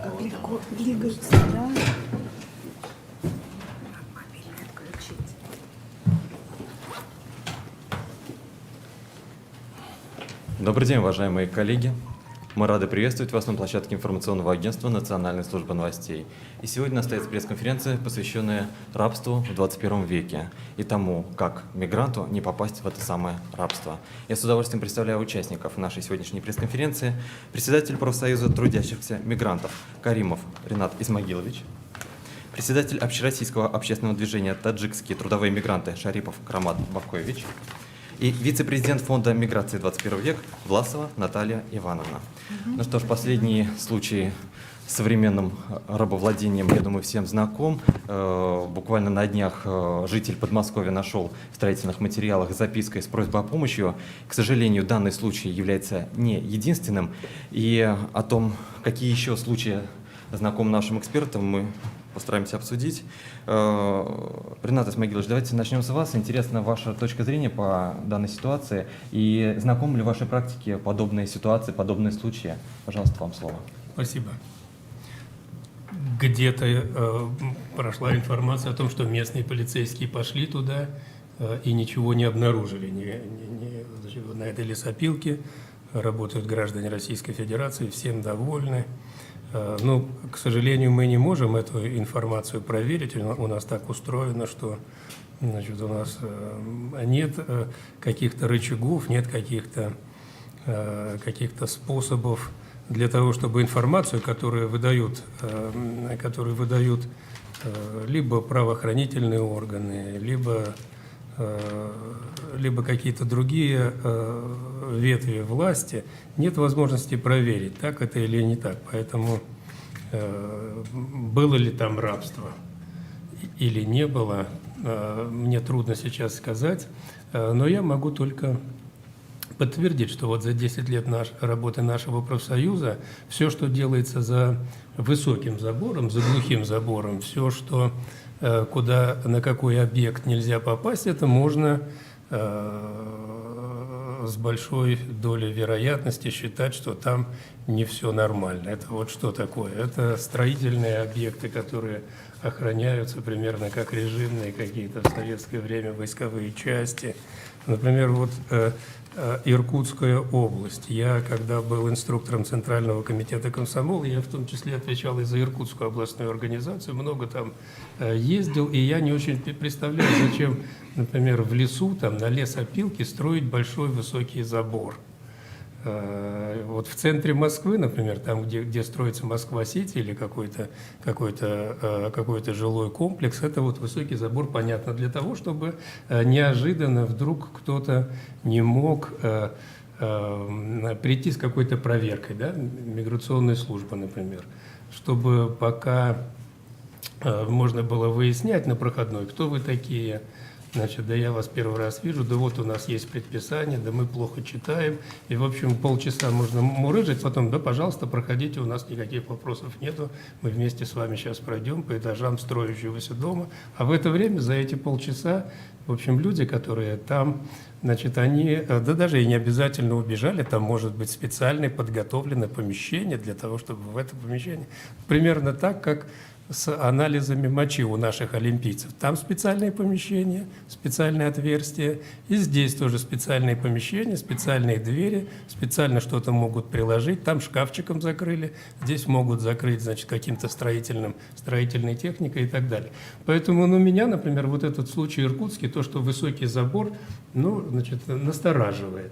Как легко двигаются, да? Мобильный отключить. Добрый день, уважаемые коллеги. Мы рады приветствовать вас на площадке информационного агентства Национальной службы новостей. И сегодня у нас состоится пресс-конференция, посвященная рабству в 21 веке и тому, как мигранту не попасть в это самое рабство. Я с удовольствием представляю участников нашей сегодняшней пресс-конференции. Председатель профсоюза трудящихся мигрантов Каримов Ринат Исмагилович, председатель общероссийского общественного движения «Таджикские трудовые мигранты» Шарипов Карамат Бавкович и вице-президент фонда миграции 21 век Власова Наталья Ивановна. Ну что ж, последние случаи с современным рабовладением, я думаю, всем знаком. Буквально на днях житель Подмосковья нашел в строительных материалах запиской с просьбой о помощи. К сожалению, данный случай является не единственным. И о том, какие еще случаи знакомы нашим экспертам, мы постараемся обсудить. Ринат Исмагилович, давайте начнем с вас. Интересна ваша точка зрения по данной ситуации. И знакомы ли в вашей практике подобные ситуации, подобные случаи? Пожалуйста, вам слово. Спасибо. Где-то прошла информация о том, что местные полицейские пошли туда и ничего не обнаружили. На этой лесопилке работают граждане Российской Федерации, всем довольны. Но, к сожалению, мы не можем эту информацию проверить. У нас так устроено, что значит, у нас нет каких-то рычагов, нет каких-то способов для того, чтобы информацию, которую выдают либо правоохранительные органы, либо какие-то другие ветви власти, нет возможности проверить, так это или не так. Поэтому было ли там рабство или не было, мне трудно сейчас сказать, но я могу только подтвердить, что вот за 10 лет работы нашего профсоюза все, что делается за высоким забором, за глухим забором, все, что на какой объект нельзя попасть, это можно с большой долей вероятности считать, что там не все нормально. Это вот что такое? Это строительные объекты, которые охраняются примерно как режимные какие-то в советское время войсковые части. Например, вот Иркутская область. Я, когда был инструктором Центрального комитета комсомола, я в том числе отвечал и за Иркутскую областную организацию, много там ездил, и я не очень представляю, зачем, например, в лесу, там, на лесопилке строить большой высокий забор. Вот в центре Москвы, например, там, где строится Москва-Сити или какой-то жилой комплекс, это вот высокий забор, понятно, для того, чтобы неожиданно вдруг кто-то не мог прийти с какой-то проверкой, да, миграционной службы, например, чтобы пока можно было выяснять на проходной, кто вы такие. Значит, да я вас первый раз вижу, да вот у нас есть предписание, да мы плохо читаем. И, в общем, полчаса можно мурыжить, потом, да, пожалуйста, проходите, у нас никаких вопросов нету. Мы вместе с вами сейчас пройдем по этажам строящегося дома. А в это время, за эти полчаса, в общем, люди, которые там, значит, они, да даже и не обязательно убежали, там может быть специальное подготовленное помещение для того, чтобы в это помещение, примерно так, как с анализами мочи у наших олимпийцев. Там специальные помещения, специальные отверстия. И здесь тоже специальные помещения, специальные двери, специально что-то могут приложить. Там шкафчиком закрыли, здесь могут закрыть, значит, каким-то строительной техникой и так далее. Поэтому, меня, например, вот этот случай иркутский, то, что высокий забор, значит, настораживает.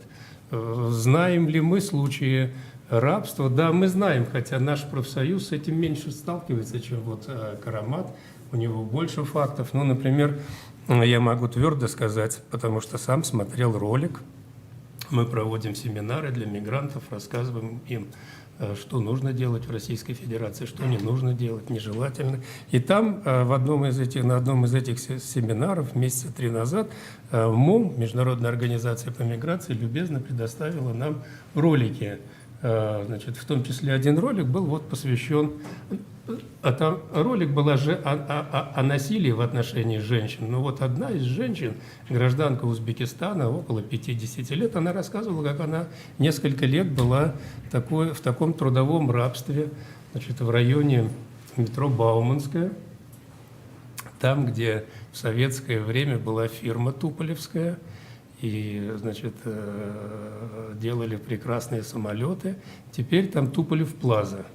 Знаем ли мы случаи рабство? Да, мы знаем, хотя наш профсоюз с этим меньше сталкивается, чем вот Карамат, у него больше фактов. Например, я могу твердо сказать, потому что сам смотрел ролик, мы проводим семинары для мигрантов, рассказываем им, что нужно делать в Российской Федерации, что не нужно делать, нежелательно. И там на одном из этих семинаров месяца 3 назад МОМ, Международная организация по миграции, любезно предоставила нам ролики. Значит, в том числе один ролик был вот посвящен, там ролик был о насилии в отношении женщин. Вот одна из женщин, гражданка Узбекистана, около 50 лет, она рассказывала, как она несколько лет была в таком трудовом рабстве. значит, в районе метро Бауманская, там, где в советское время была фирма Туполевская, и, значит, делали прекрасные самолеты. Теперь там Туполев Плаза,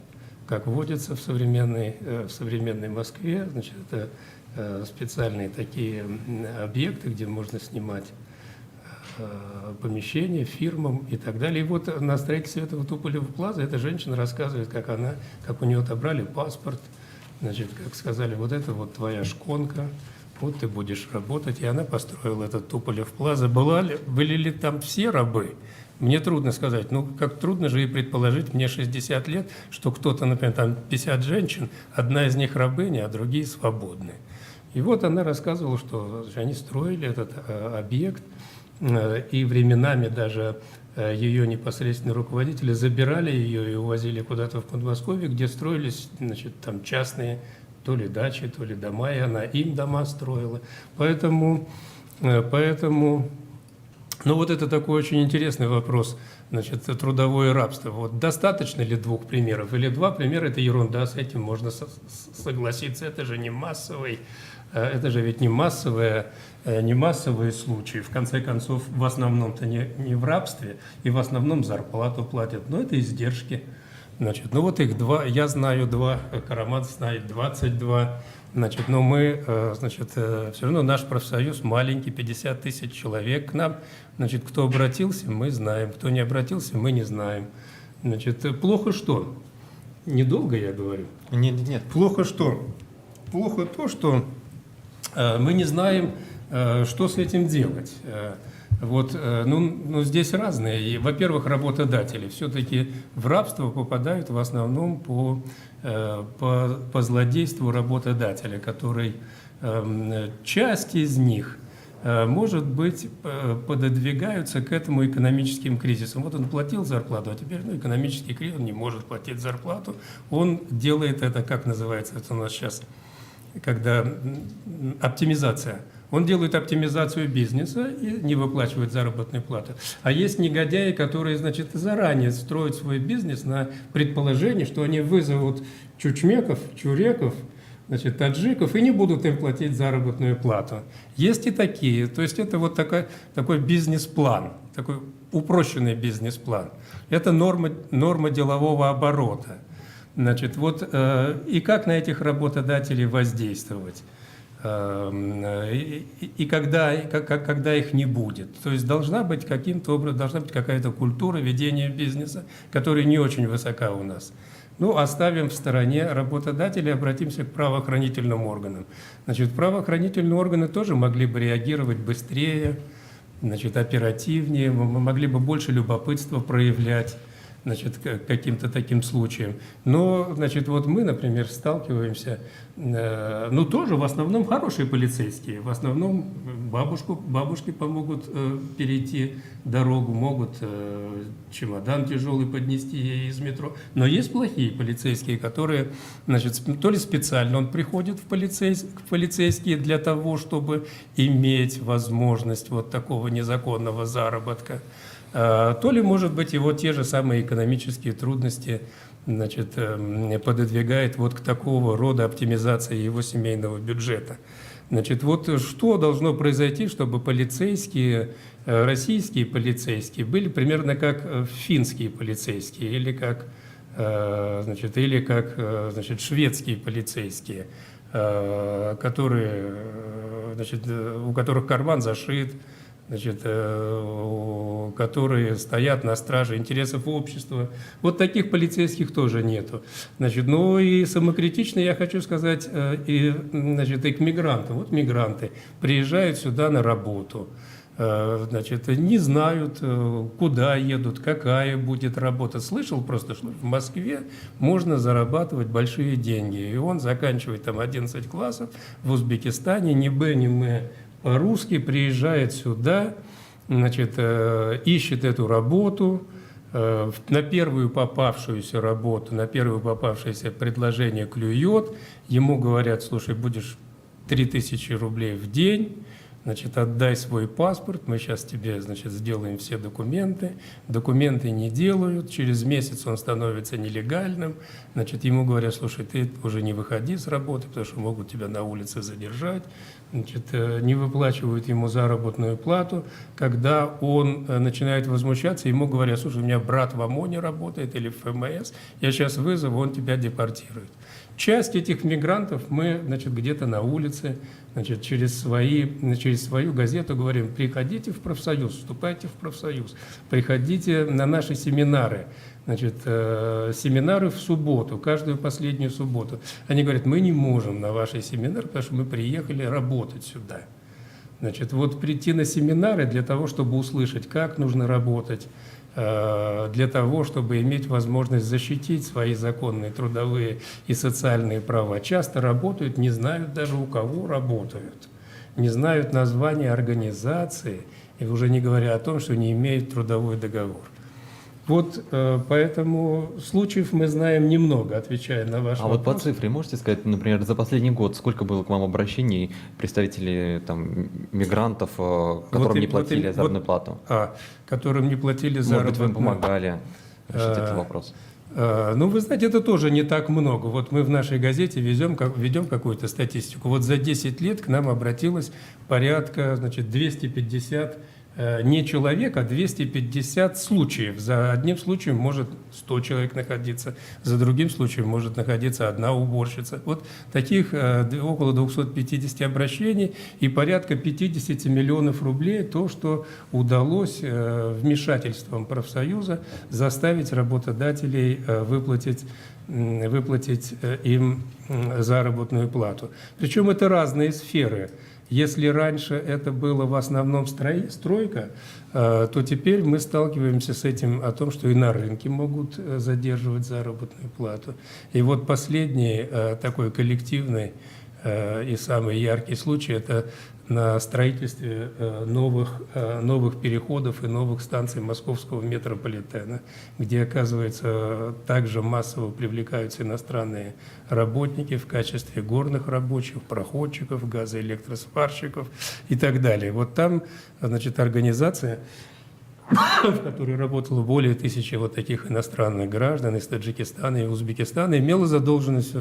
как водится в современной Москве. Значит, это специальные такие объекты, где можно снимать помещения фирмам и так далее. И вот на строительстве этого Туполева Плаза эта женщина рассказывает, как у нее отобрали паспорт, значит, как сказали, вот это вот твоя шконка, вот ты будешь работать. И она построила этот Туполев Плаза. Были ли там все рабы? Мне трудно сказать. Ну, как трудно же и предположить, мне 60 лет, что кто-то, например, там 50 женщин, одна из них рабыня, а другие свободны. И вот она рассказывала, что они строили этот объект, и временами даже ее непосредственные руководители забирали ее и увозили куда-то в Подмосковье, где строились, значит, там частные то ли дачи, то ли дома, и она им дома строила. Поэтому, ну вот это такой очень интересный вопрос, значит, трудовое рабство. Вот достаточно ли 2 примеров? Или 2 примера – это ерунда, с этим можно согласиться, это же не массовый. Это же ведь не массовые случаи. В конце концов, в основном-то не в рабстве, и в основном зарплату платят. Но это издержки. Значит, ну вот их 2, я знаю 2, Карамат знает 22. Значит, но мы, значит, все равно наш профсоюз маленький, 50 тысяч человек к нам. Значит, кто обратился, мы знаем. Кто не обратился, мы не знаем. Значит, плохо что? Недолго я говорю. Нет. Плохо что? Плохо то, что мы не знаем, что с этим делать. Вот, ну, здесь разные. И, во-первых, работодатели все-таки в рабство попадают в основном по злодейству работодателя, который часть из них, может быть, пододвигаются к этому экономическим кризисам. Вот он платил зарплату, а теперь экономический кризис, он не может платить зарплату. Он делает это, как называется это у нас сейчас, когда оптимизация. Он делает оптимизацию бизнеса и не выплачивает заработную плату. А есть негодяи, которые, значит, заранее строят свой бизнес на предположении, что они вызовут чучмеков, чуреков, значит, таджиков и не будут им платить заработную плату. Есть и такие. То есть это вот такой бизнес-план, такой упрощенный бизнес-план. Это норма делового оборота. Значит, вот, и как на этих работодателей воздействовать? И когда их не будет. То есть должна быть каким-то образом, должна быть какая-то культура ведения бизнеса, которая не очень высока у нас. Ну, оставим в стороне работодателей, обратимся к правоохранительным органам. Значит, правоохранительные органы тоже могли бы реагировать быстрее, значит, оперативнее, могли бы больше любопытства проявлять, значит, к каким-то таким случаям. Но, значит, вот мы, например, сталкиваемся, ну, тоже в основном хорошие полицейские, в основном бабушки помогут перейти дорогу, могут чемодан тяжелый поднести ей из метро. Но есть плохие полицейские, которые, значит, то ли специально он приходит в полицейские для того, чтобы иметь возможность вот такого незаконного заработка, то ли, может быть, его те же самые экономические трудности, значит, пододвигает вот к такого рода оптимизации его семейного бюджета. Значит, вот что должно произойти, чтобы полицейские, российские полицейские были примерно как финские полицейские или как, значит, шведские полицейские, которые, значит, у которых карман зашит, значит, которые стоят на страже интересов общества. Вот таких полицейских тоже нету. Значит, ну и самокритично я хочу сказать значит, и к мигрантам. Вот мигранты приезжают сюда на работу, значит, не знают, куда едут, какая будет работа. Слышал просто, что в Москве можно зарабатывать большие деньги. И он заканчивает там 11 классов в Узбекистане, ни б, ни м, по-русски, приезжает сюда, значит, ищет эту работу, на первую попавшуюся работу, на первое попавшееся предложение клюет, ему говорят: слушай, будешь 3000 рублей в день, Значит, отдай свой паспорт, мы сейчас тебе, значит, сделаем все документы. Документы не делают, через месяц он становится нелегальным. Значит, ему говорят, слушай, ты уже не выходи с работы, потому что могут тебя на улице задержать. Значит, не выплачивают ему заработную плату. Когда он начинает возмущаться, ему говорят, слушай, у меня брат в ОМОНе работает или в ФМС, я сейчас вызову, он тебя депортирует. Часть этих мигрантов мы, значит, где-то на улице, значит, через свою газету говорим, приходите в профсоюз, вступайте в профсоюз, приходите на наши семинары. Значит, семинары в субботу, каждую последнюю субботу. Они говорят, мы не можем на ваши семинары, потому что мы приехали работать сюда. Значит, вот прийти на семинары для того, чтобы услышать, как нужно работать, для того, чтобы иметь возможность защитить свои законные трудовые и социальные права. Часто работают, не знают даже у кого работают, не знают названия организации, и уже не говоря о том, что не имеют трудовой договор. Вот поэтому случаев мы знаем немного, отвечая на ваш вопрос. Вот по цифре можете сказать, например, за последний год сколько было к вам обращений представителей там, мигрантов, которым не платили заработную плату? Которым не платили заработную плату. Может быть, вы помогали решить этот вопрос? Ну, вы знаете, это тоже не так много. Вот мы в нашей газете ведем какую-то статистику. Вот за 10 лет к нам обратилось порядка, значит, 250 не человек, а 250 случаев. За одним случаем может 100 человек находиться, за другим случаем может находиться одна уборщица. Вот таких около 250 обращений и порядка 50 миллионов рублей, то, что удалось вмешательством профсоюза заставить работодателей выплатить им заработную плату. Причем это разные сферы. Если раньше это было в основном стройка, то теперь мы сталкиваемся с этим о том, что и на рынке могут задерживать заработную плату. И вот последний такой коллективный и самый яркий случай – это на строительстве новых переходов и новых станций московского метрополитена, где, оказывается, также массово привлекаются иностранные работники в качестве горных рабочих, проходчиков, газоэлектросварщиков и так далее. Вот там, значит, организация, в которой работало более 1000 вот таких иностранных граждан из Таджикистана и Узбекистана, имела задолженность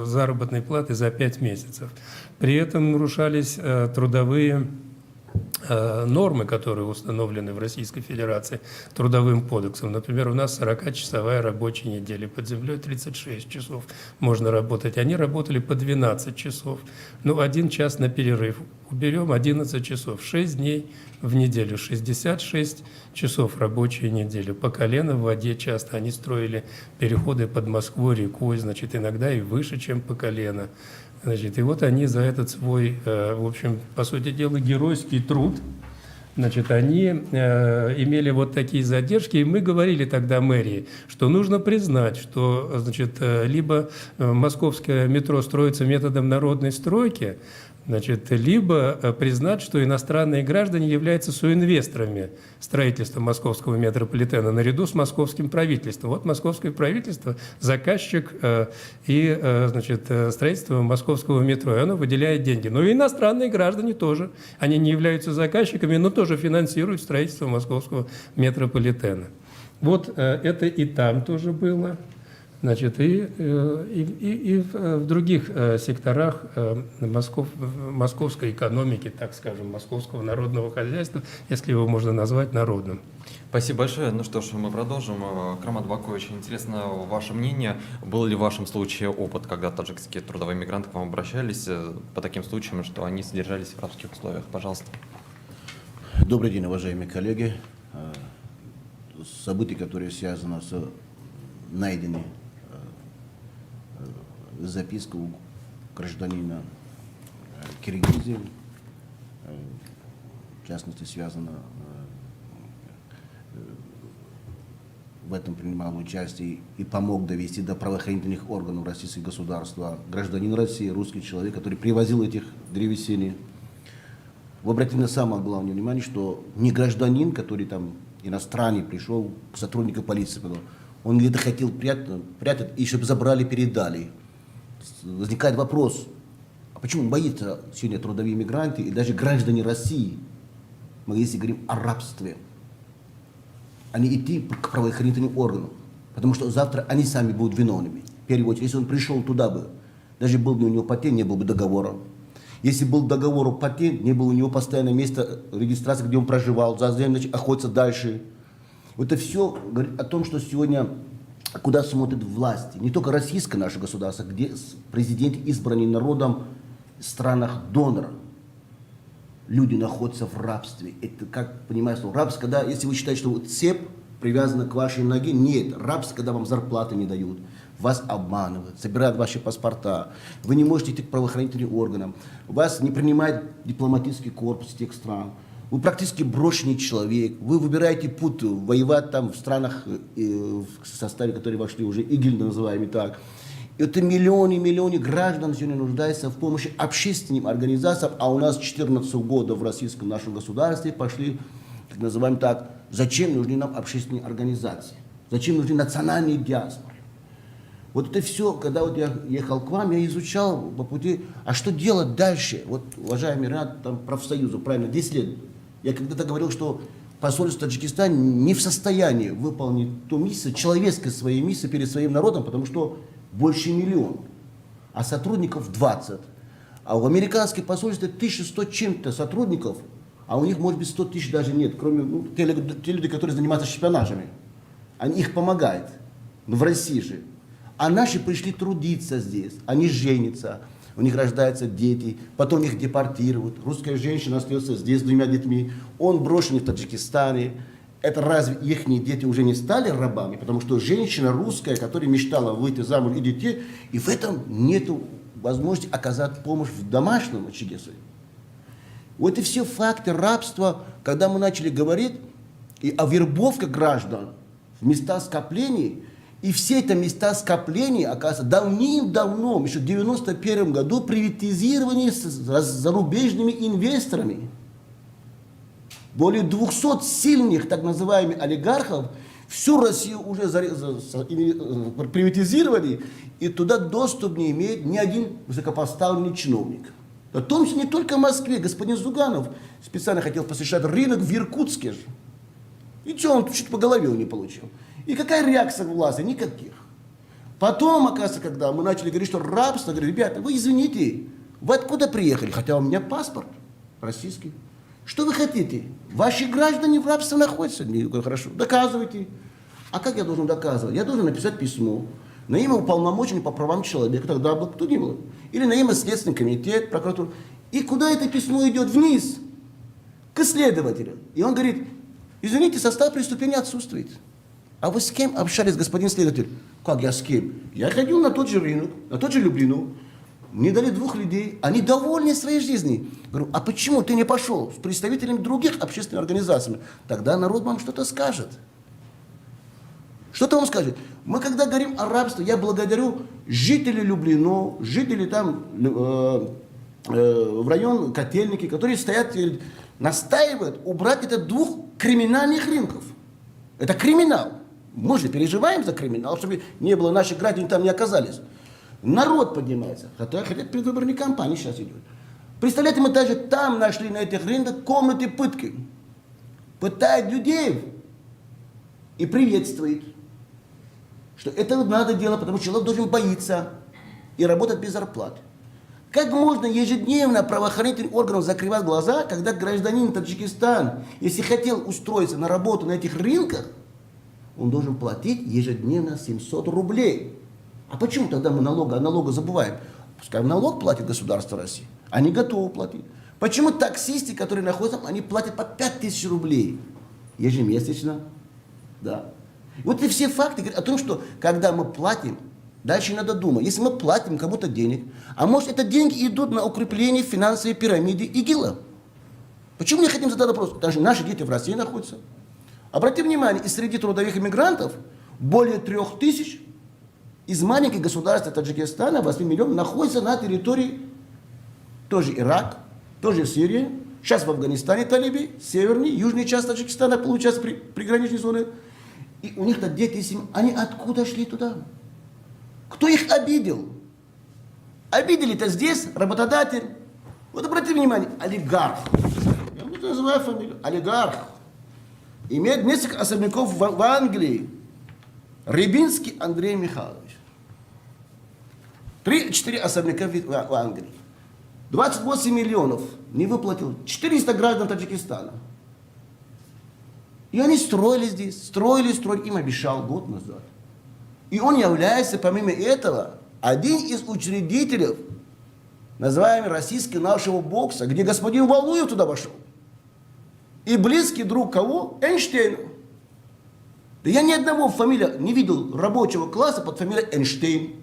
заработной платы за 5 месяцев. При этом нарушались трудовые нормы, которые установлены в Российской Федерации Трудовым кодексом. Например, у нас 40-часовая рабочая неделя, под землей 36 часов можно работать. Они работали по 12 часов. Ну, 1 час на перерыв. Уберем 11 часов, 6 дней в неделю, 66 часов рабочей недели. По колено в воде часто они строили переходы под Москвой рекой, значит, иногда и выше, чем по колено. Значит, и вот они за этот свой, в общем, по сути дела, геройский труд, значит, они имели вот такие задержки, и мы говорили тогда мэрии, что нужно признать, что, значит, либо московское метро строится методом народной стройки, значит, либо признать, что иностранные граждане являются соинвесторами строительства московского метрополитена наряду с московским правительством. Вот московское правительство – заказчик значит, строительства московского метро, и оно выделяет деньги. Но и иностранные граждане тоже. Они не являются заказчиками, но тоже финансируют строительство московского метрополитена. Вот это и там тоже было. Значит, и в других секторах московской экономики, так скажем, московского народного хозяйства, если его можно назвать народным. Спасибо большое. Ну что ж, мы продолжим. Кармат Бакович, интересно ваше мнение. Был ли в вашем случае опыт, когда таджикские трудовые мигранты к вам обращались по таким случаям, что они содержались в рабских условиях? Пожалуйста. Добрый день, уважаемые коллеги. События, которые связаны с найденными записка у гражданина Киргизии, в частности, связана, в этом принимал участие и помог довести до правоохранительных органов российского государства гражданин России, русский человек, который привозил этих древесины. Вы обратили на самое главное внимание, что не гражданин, который там иностранный пришел к сотруднику полиции, он где-то хотел прятать, и чтобы забрали, передали. Возникает вопрос, А почему боятся сегодня трудовые мигранты и даже граждане России, мы если говорим о рабстве, а не идти к правоохранительным органам? Потому что завтра они сами будут виновными. В первую очередь, если он пришел туда бы, даже был бы у него патент, не был бы договора. Если был договор о патент, не было у него постоянное место регистрации, где он проживал, за землю охотиться дальше. Вот это все говорит о том, что сегодня куда смотрят власти. Не только российское наше государство, где президент избранный народом в странах донора. Люди находятся в рабстве. Это как, понимаете, рабство, когда, если вы считаете, что вот цепь привязана к вашей ноге, нет. Рабство, когда вам зарплаты не дают, вас обманывают, собирают ваши паспорта, вы не можете идти к правоохранительным органам, вас не принимает дипломатический корпус тех стран, вы практически брошенный человек, вы выбираете путь воевать там в странах, в составе, которые вошли уже ИГИЛ, называемый так. Это миллионы граждан сегодня нуждаются в помощи общественным организациям, а у нас 14 годов в российском нашем государстве пошли, так называем так, зачем нужны нам общественные организации, зачем нужны национальные диаспоры. Вот это все, когда вот я ехал к вам, я изучал по пути, а что делать дальше? Вот, уважаемый ряд там, профсоюзов, правильно, 10 лет. Я когда-то говорил, что посольство Таджикистана не в состоянии выполнить ту миссию, человеческую свою миссию перед своим народом, потому что больше 1 миллион, а сотрудников 20. А в американском посольстве 1100 чем-то сотрудников, а у них, может быть, 100 тысяч даже нет, кроме те люди, которые занимаются шпионажами. Они их помогают. Но в России же. А наши пришли трудиться здесь, они женятся, у них рождаются дети, потом их депортируют. Русская женщина остается здесь с 2 детьми, он брошен в Таджикистане. Это разве их дети уже не стали рабами? Потому что женщина русская, которая мечтала выйти замуж и детей, и в этом нет возможности оказать помощь в домашнем очаге своем. Вот и все факты рабства, когда мы начали говорить и о вербовке граждан в места скоплений, и все эти места скоплений, оказывается, давным-давно, еще в 1991 году, приватизированы зарубежными инвесторами. Более 200 сильных, так называемых, олигархов всю Россию уже приватизировали, и туда доступ не имеет ни один высокопоставленный чиновник. В том числе не только в Москве. Господин Зюганов специально хотел посещать рынок в Иркутске же. И что, он чуть по голове не получил. И какая реакция власти? Никаких. Потом, оказывается, когда мы начали говорить, что рабство, говорю, ребята, вы извините, вы откуда приехали? Хотя у меня паспорт российский. Что вы хотите? Ваши граждане в рабстве находятся? Я говорю, хорошо, доказывайте. А как я должен доказывать? Я должен написать письмо на имя уполномоченного по правам человека, тогда был кто ни был. Или на имя Следственный комитет, прокуратура. И куда это письмо идет? Вниз, к следователю. И он говорит, извините, состав преступления отсутствует. А вы с кем общались, господин следователь? Как я с кем? Я ходил на тот же рынок, на тот же Люблино. Мне дали 2 людей, они довольны своей жизнью. Говорю, а почему ты не пошел с представителями других общественных организаций? Тогда народ вам что-то скажет. Что-то вам скажет. Мы когда говорим о рабстве, я благодарю жителей Люблино, жителей там в район Котельники, которые стоят и настаивают убрать это 2 криминальных рынков. Это криминал. Мы же переживаем за криминал, чтобы не было, наших граждан там не оказались. Народ поднимается. Хотя предвыборная кампания сейчас идет. Представляете, мы даже там нашли на этих рынках комнаты пытки. Пытают людей и приветствует, что это надо делать, потому что человек должен боиться и работать без зарплаты. Как можно ежедневно правоохранительным органам закрывать глаза, когда гражданин Таджикистана, если хотел устроиться на работу на этих рынках, он должен платить ежедневно 700 рублей. А почему тогда мы налога забываем? Пускай налог платит государство России. Они готовы платить. Почему таксисты, которые находятся, они платят по 5000 рублей ежемесячно? Да. Вот и все факты говорят о том, что когда мы платим, дальше надо думать. Если мы платим кому-то денег, а может это деньги идут на укрепление финансовой пирамиды ИГИЛа? Почему мы не хотим задать вопрос? Даже наши дети в России находятся. Обратите внимание, и среди трудовых иммигрантов более 3000 из маленьких государств Таджикистана, 8 миллионов, находятся на территории тоже Ирак, тоже Сирия, сейчас в Афганистане талибы, северный, южный часть Таджикистана получается приграничной зоны. И у них-то дети, они откуда шли туда? Кто их обидел? Обидели-то здесь работодатель. Вот обратите внимание, олигарх. Я вот называю фамилию. Олигарх. Имеет несколько особняков в Англии. Рябинский Андрей Михайлович. 3-4 особняка в Англии. 28 миллионов не выплатил 400 граждан Таджикистана. И они строили здесь, строили, им обещал год назад. И он является, помимо этого, один из учредителей, называемого российского нашего бокса, где господин Валуев туда вошел. И близкий друг кого? Эйнштейна. Да я ни одного фамилии не видел рабочего класса под фамилией Эйнштейн,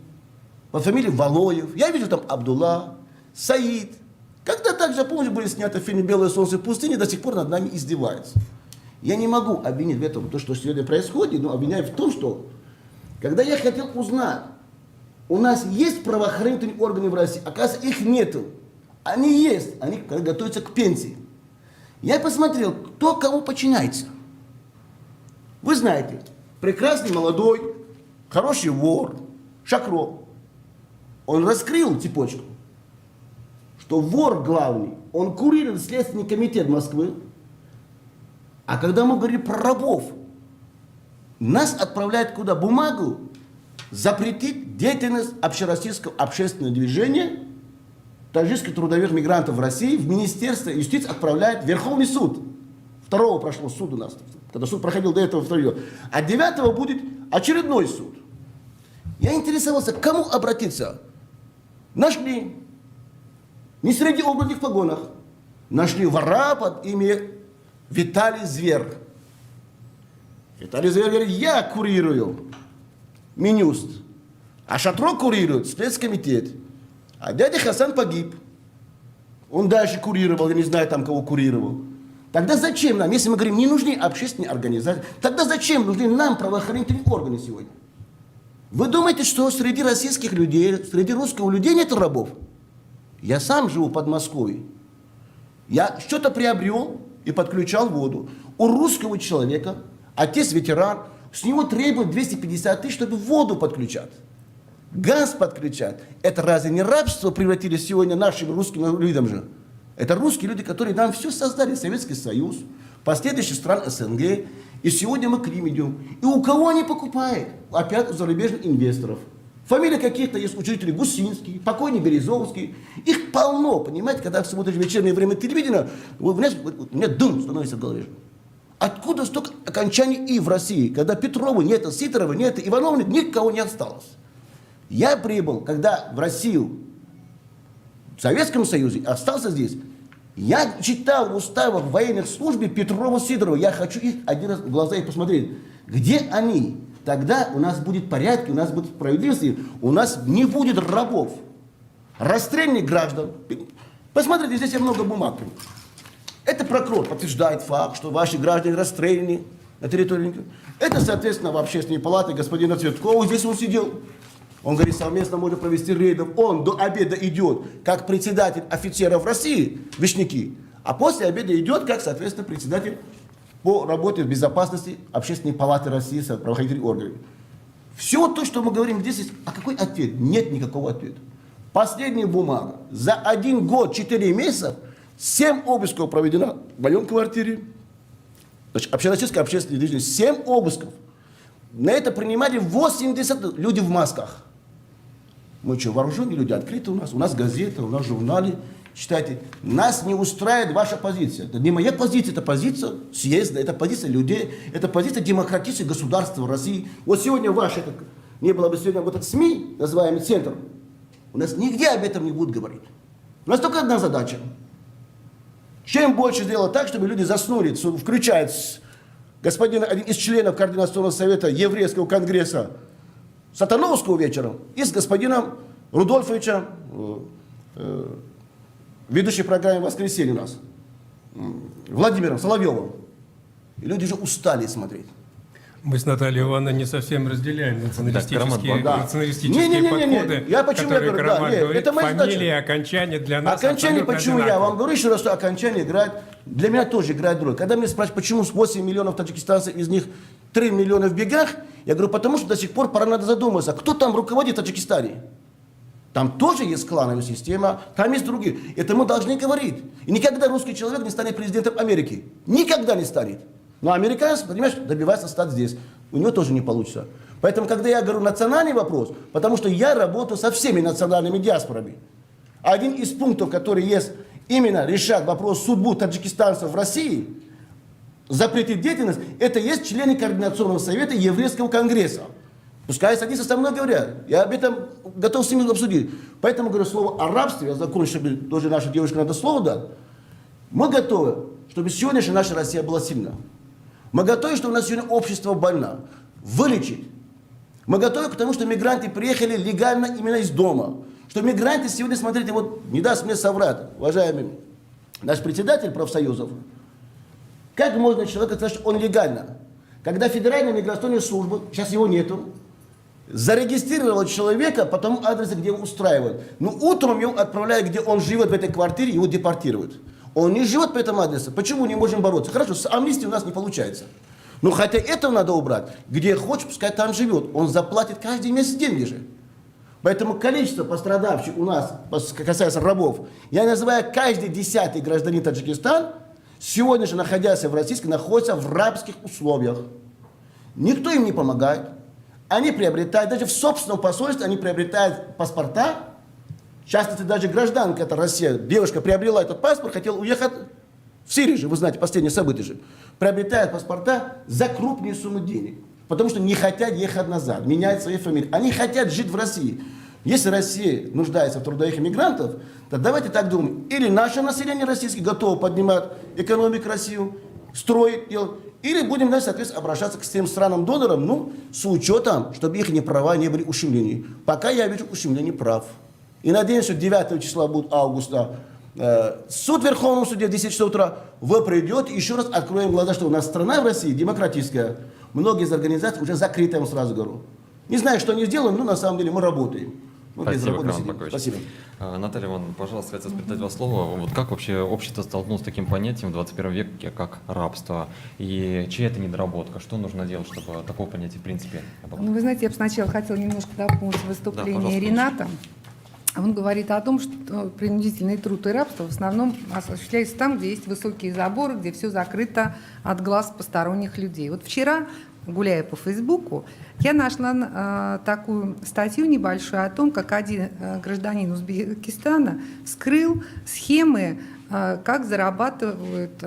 под фамилией Валуев. Я видел там Абдулла, Саид. Когда также, помню, были сняты фильмы «Белое солнце в пустыне», до сих пор над нами издеваются. Я не могу обвинить в этом то, что сегодня происходит, но обвиняю в том, что когда я хотел узнать, у нас есть правоохранительные органы в России, оказывается, их нету. Они есть, они готовятся к пенсии. Я посмотрел, кто кому подчиняется. Вы знаете, прекрасный молодой, хороший вор, Шакро, он раскрыл цепочку, что вор главный, он курирует Следственный комитет Москвы, а когда мы говорим про рабов, нас отправляют куда? Бумагу запретить деятельность общероссийского общественного движения таджикских трудовых мигрантов в России в Министерство юстиции отправляет в Верховный суд. 2-го прошло суд у нас, когда суд проходил до этого 2-го. А 9-го будет очередной суд. Я интересовался, к кому обратиться. Нашли. Не среди образных погонах. Нашли вора под именем Виталий Зверь. Виталий Зверь говорит, я курирую Минюст, а Шатро курирует спецкомитет. А дядя Хасан погиб. Он дальше курировал, я не знаю там кого курировал. Тогда зачем нам, если мы говорим, не нужны общественные организации, тогда зачем нужны нам правоохранительные органы сегодня? Вы думаете, что среди российских людей, среди русских людей нет рабов? Я сам живу в Подмосковье. Я что-то приобрел и подключал воду. У русского человека, отец ветеран, с него требуют 250 тысяч, чтобы воду подключать. Газ подключать. Это разве не рабство превратили сегодня нашим русским людям же? Это русские люди, которые нам все создали, Советский Союз, последующие страны СНГ. И сегодня мы к ним идем. И у кого они покупают? Опять у зарубежных инвесторов. Фамилии каких-то есть учредители Гусинский, покойный Березовский. Их полно, понимаете, когда смотришь в вечернее время телевидения, у меня дым становится в голове. Откуда столько окончаний «и» в России, когда Петрова нет, Сидорова нет, Иванова нет, никого не осталось. Я прибыл, когда в Россию, в Советском Союзе, остался здесь. Я читал в уставах военных служб Петрова, Сидорова. Я хочу их один раз в глаза их посмотреть. Где они? Тогда у нас будет порядок, у нас будет справедливость, у нас не будет рабов. Расстрельных граждан. Посмотрите, здесь я много бумаг. Это прокурор подтверждает факт, что ваши граждане расстреляны на территории. Это, соответственно, в общественной палате господина Цветкова. Здесь он сидел. Он говорит, совместно можно провести рейдов. Он до обеда идет как председатель офицеров России, Вишняки, а после обеда идет как, соответственно, председатель по работе безопасности общественной палаты России с правоохранительными органами. Все то, что мы говорим здесь, есть, а какой ответ? Нет никакого ответа. Последняя бумага. За 1 год, 4 месяца 7 обысков проведено в моем квартире. Значит, общероссийское общественное движение. 7 обысков. На это принимали 80 людей в масках. Мы что, вооруженные люди? Открыты у нас газеты, у нас журналы. Читайте, нас не устраивает ваша позиция. Это не моя позиция, это позиция съезда, это позиция людей, это позиция демократического государства России. Вот сегодня не было бы сегодня вот этот СМИ, называемый центр, у нас нигде об этом не будут говорить. У нас только одна задача. Чем больше сделать так, чтобы люди заснули, включая господина, один из членов Координационного совета Еврейского конгресса Сатановского вечером и с господином Рудольфовичем, ведущий программы «Воскресенье» у нас, Владимиром Соловьевым. И люди уже устали смотреть. Мы с Натальей Ивановной не совсем разделяем националистические подходы, я почему которые говорю, Караман говорит, это моя фамилии, задача. окончания для нас Окончание, почему одинаковые. я вам говорю еще раз, что окончание играет, для меня тоже играет роль. Когда меня спрашивают, почему 8 миллионов таджикистанцев, из них 3 миллиона в бегах, я говорю, потому что до сих пор пора надо задуматься, кто там руководит в Таджикистане. Там тоже есть клановая система, там есть другие. Это мы должны говорить. И никогда русский человек не станет президентом Америки. Никогда не станет. Но американец, понимаешь, добивается стать здесь. У него тоже не получится. Поэтому, когда я говорю национальный вопрос, потому что я работаю со всеми национальными диаспорами. Один из пунктов, который есть, именно решать вопрос судьбу таджикистанцев в России, запретить деятельность, это есть члены Координационного совета Еврейского конгресса. Пускай садятся со мной говорят. Я об этом готов с ними обсудить. Поэтому говорю слово о рабстве, я закончу, чтобы тоже наша девушка надо слово дать. Мы готовы, чтобы сегодняшняя наша Россия была сильна. Мы готовы, что у нас сегодня общество больно. Вылечить. Мы готовы к тому, что мигранты приехали легально именно из дома. Что мигранты сегодня, смотрите, вот не даст мне соврать, уважаемый наш председатель профсоюзов, как можно человека сказать, что он легально? Когда Федеральная миграционная служба, сейчас его нету, зарегистрировала человека по тому адресу, где его устраивают. Но утром его отправляют, где он живет в этой квартире, его депортируют. Он не живет по этому адресу. Почему не можем бороться? Хорошо, с амнистией у нас не получается. Но хотя это надо убрать. Где хочет, пускай там живет. Он заплатит каждый месяц деньги же. Поэтому количество пострадавших у нас, касается рабов, я называю каждый 10-й гражданин Таджикистана, сегодня же, находясь в России, находится в рабских условиях. Никто им не помогает. Они приобретают, даже в собственном посольстве, они приобретают паспорта. В частности, даже гражданка, это Россия, девушка приобрела этот паспорт, хотела уехать в Сирию же, вы знаете, последние события же. Приобретают паспорта за крупные суммы денег. Потому что не хотят ехать назад, менять свои фамилии. Они хотят жить в России. Если Россия нуждается в трудовых иммигрантов, то давайте так думаем. Или наше население российское готово поднимать экономику Россию, строить, делать. Или будем, соответственно, обращаться к тем странам-донорам, ну, с учетом, чтобы их права не были ущемлены. Пока я вижу ущемление прав. И надеюсь, что 9 числа будет августа суд в Верховном суде в 10 часов утра. Вы придете, еще раз откроем глаза, что у нас страна в России демократическая. Многие из организаций уже закрыты, я вам сразу говорю. Не знаю, что они сделают, но на самом деле мы работаем. Спасибо, Карен Бакович. Спасибо. Наталья Ивановна, пожалуйста, хотел спросить вас слово. Вот как вообще общество столкнулось с таким понятием в 21 веке, как рабство? И чья это недоработка? Что нужно делать, чтобы такого понятия в принципе не было? Ну, вы знаете, я бы сначала хотела немножко дополнить выступление пожалуйста, Рената. Он говорит о том, что принудительный труд и рабство в основном осуществляется там, где есть высокие заборы, где все закрыто от глаз посторонних людей. Вот вчера, гуляя по Фейсбуку, я нашла такую статью небольшую о том, как один гражданин Узбекистана вскрыл схемы, как зарабатывают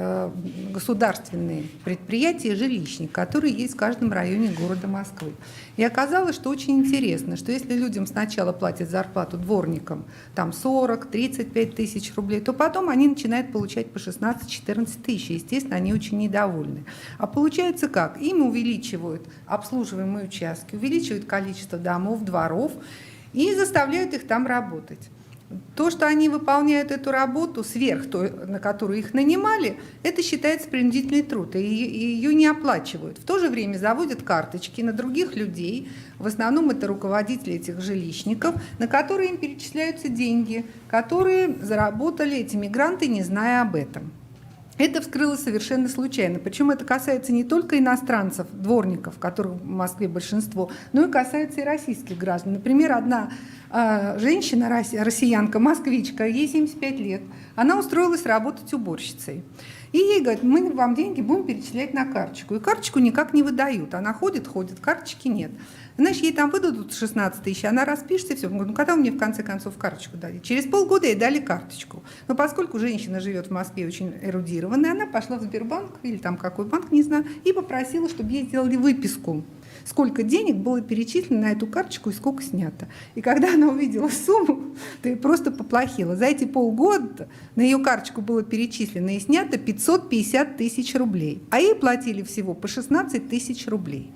государственные предприятия жилищник, которые есть в каждом районе города Москвы. И оказалось, что очень интересно, что если людям сначала платят зарплату дворникам там 40-35 тысяч рублей, то потом они начинают получать по 16-14 тысяч. Естественно, они очень недовольны. А получается как? Им увеличивают обслуживаемые участки, увеличивают количество домов, дворов и заставляют их там работать. То, что они выполняют эту работу сверх той, на которую их нанимали, это считается принудительный труд, и ее не оплачивают. В то же время заводят карточки на других людей, в основном это руководители этих жилищников, на которые им перечисляются деньги, которые заработали эти мигранты, не зная об этом. Это вскрылось совершенно случайно. Причем это касается не только иностранцев, дворников, которых в Москве большинство, но и касается и российских граждан. Например, одна женщина, россиянка, москвичка, ей 75 лет, она устроилась работать уборщицей. И ей говорят, мы вам деньги будем перечислять на карточку. И карточку никак не выдают. Она ходит, карточки нет. Знаешь, ей там выдадут 16 тысяч, она распишется, и все. Ну, когда вы мне в конце концов карточку дали? Через полгода ей дали карточку. Но поскольку женщина живет в Москве очень эрудированная, она пошла в Сбербанк, или там какой банк, не знаю, и попросила, чтобы ей сделали выписку. Сколько денег было перечислено на эту карточку и сколько снято. И когда она увидела сумму, то ей просто поплохело. За эти полгода на ее карточку было перечислено и снято 550 тысяч рублей. А ей платили всего по 16 тысяч рублей.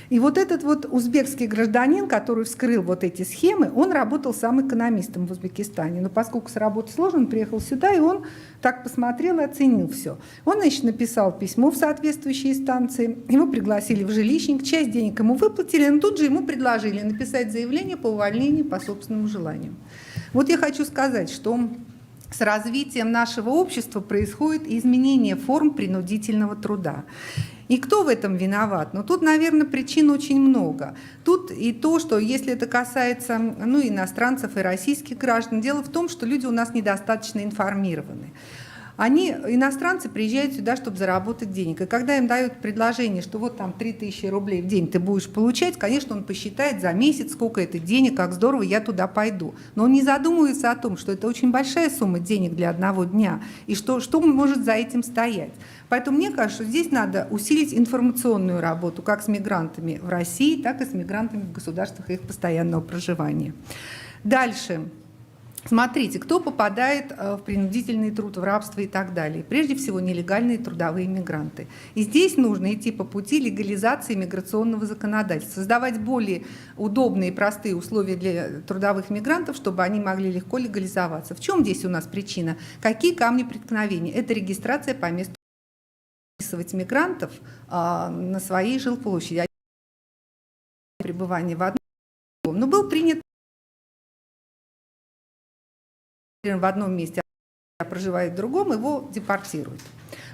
И вот этот вот узбекский гражданин, который вскрыл вот эти схемы, он работал сам экономистом в Узбекистане. Но поскольку с работы сложно, он приехал сюда, и он так посмотрел и оценил все. Он, значит, написал письмо в соответствующие инстанции, его пригласили в жилищник, часть денег ему выплатили, но тут же ему предложили написать заявление по увольнению по собственному желанию. Вот я хочу сказать, что с развитием нашего общества происходит изменение форм принудительного труда. И кто в этом виноват? Ну, тут, наверное, причин очень много. Тут и то, что если это касается иностранцев и российских граждан, дело в том, что люди у нас недостаточно информированы. Иностранцы приезжают сюда, чтобы заработать денег. И когда им дают предложение, что вот там 3000 рублей в день ты будешь получать, конечно, он посчитает за месяц, сколько это денег, как здорово, я туда пойду. Но он не задумывается о том, что это очень большая сумма денег для одного дня, и что может за этим стоять. Поэтому мне кажется, что здесь надо усилить информационную работу как с мигрантами в России, так и с мигрантами в государствах их постоянного проживания. Дальше. Смотрите, кто попадает в принудительный труд, в рабство и так далее. Прежде всего, нелегальные трудовые мигранты. И здесь нужно идти по пути легализации миграционного законодательства, создавать более удобные и простые условия для трудовых мигрантов, чтобы они могли легко легализоваться. В чем здесь у нас причина? Какие камни преткновения? Это регистрация по месту записывать мигрантов на своей жилплощади. Пребывание в одном. Но был принят в одном месте, а проживает в другом, его депортируют.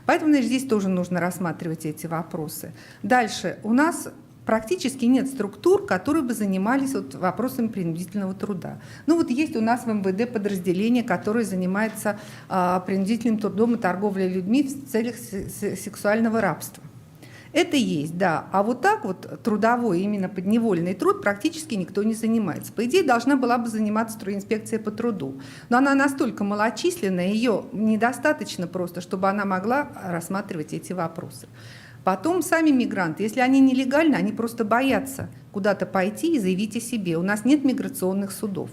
Поэтому, значит, здесь тоже нужно рассматривать эти вопросы. Дальше. У нас практически нет структур, которые бы занимались вопросами принудительного труда. Есть у нас в МВД подразделение, которое занимается принудительным трудом и торговлей людьми в целях сексуального рабства. Это есть, да. А вот так вот трудовой, именно подневольный труд практически никто не занимается. По идее, должна была бы заниматься инспекция по труду. Но она настолько малочисленная, ее недостаточно просто, чтобы она могла рассматривать эти вопросы. Потом сами мигранты, если они нелегальны, они просто боятся куда-то пойти и заявить о себе. У нас нет миграционных судов.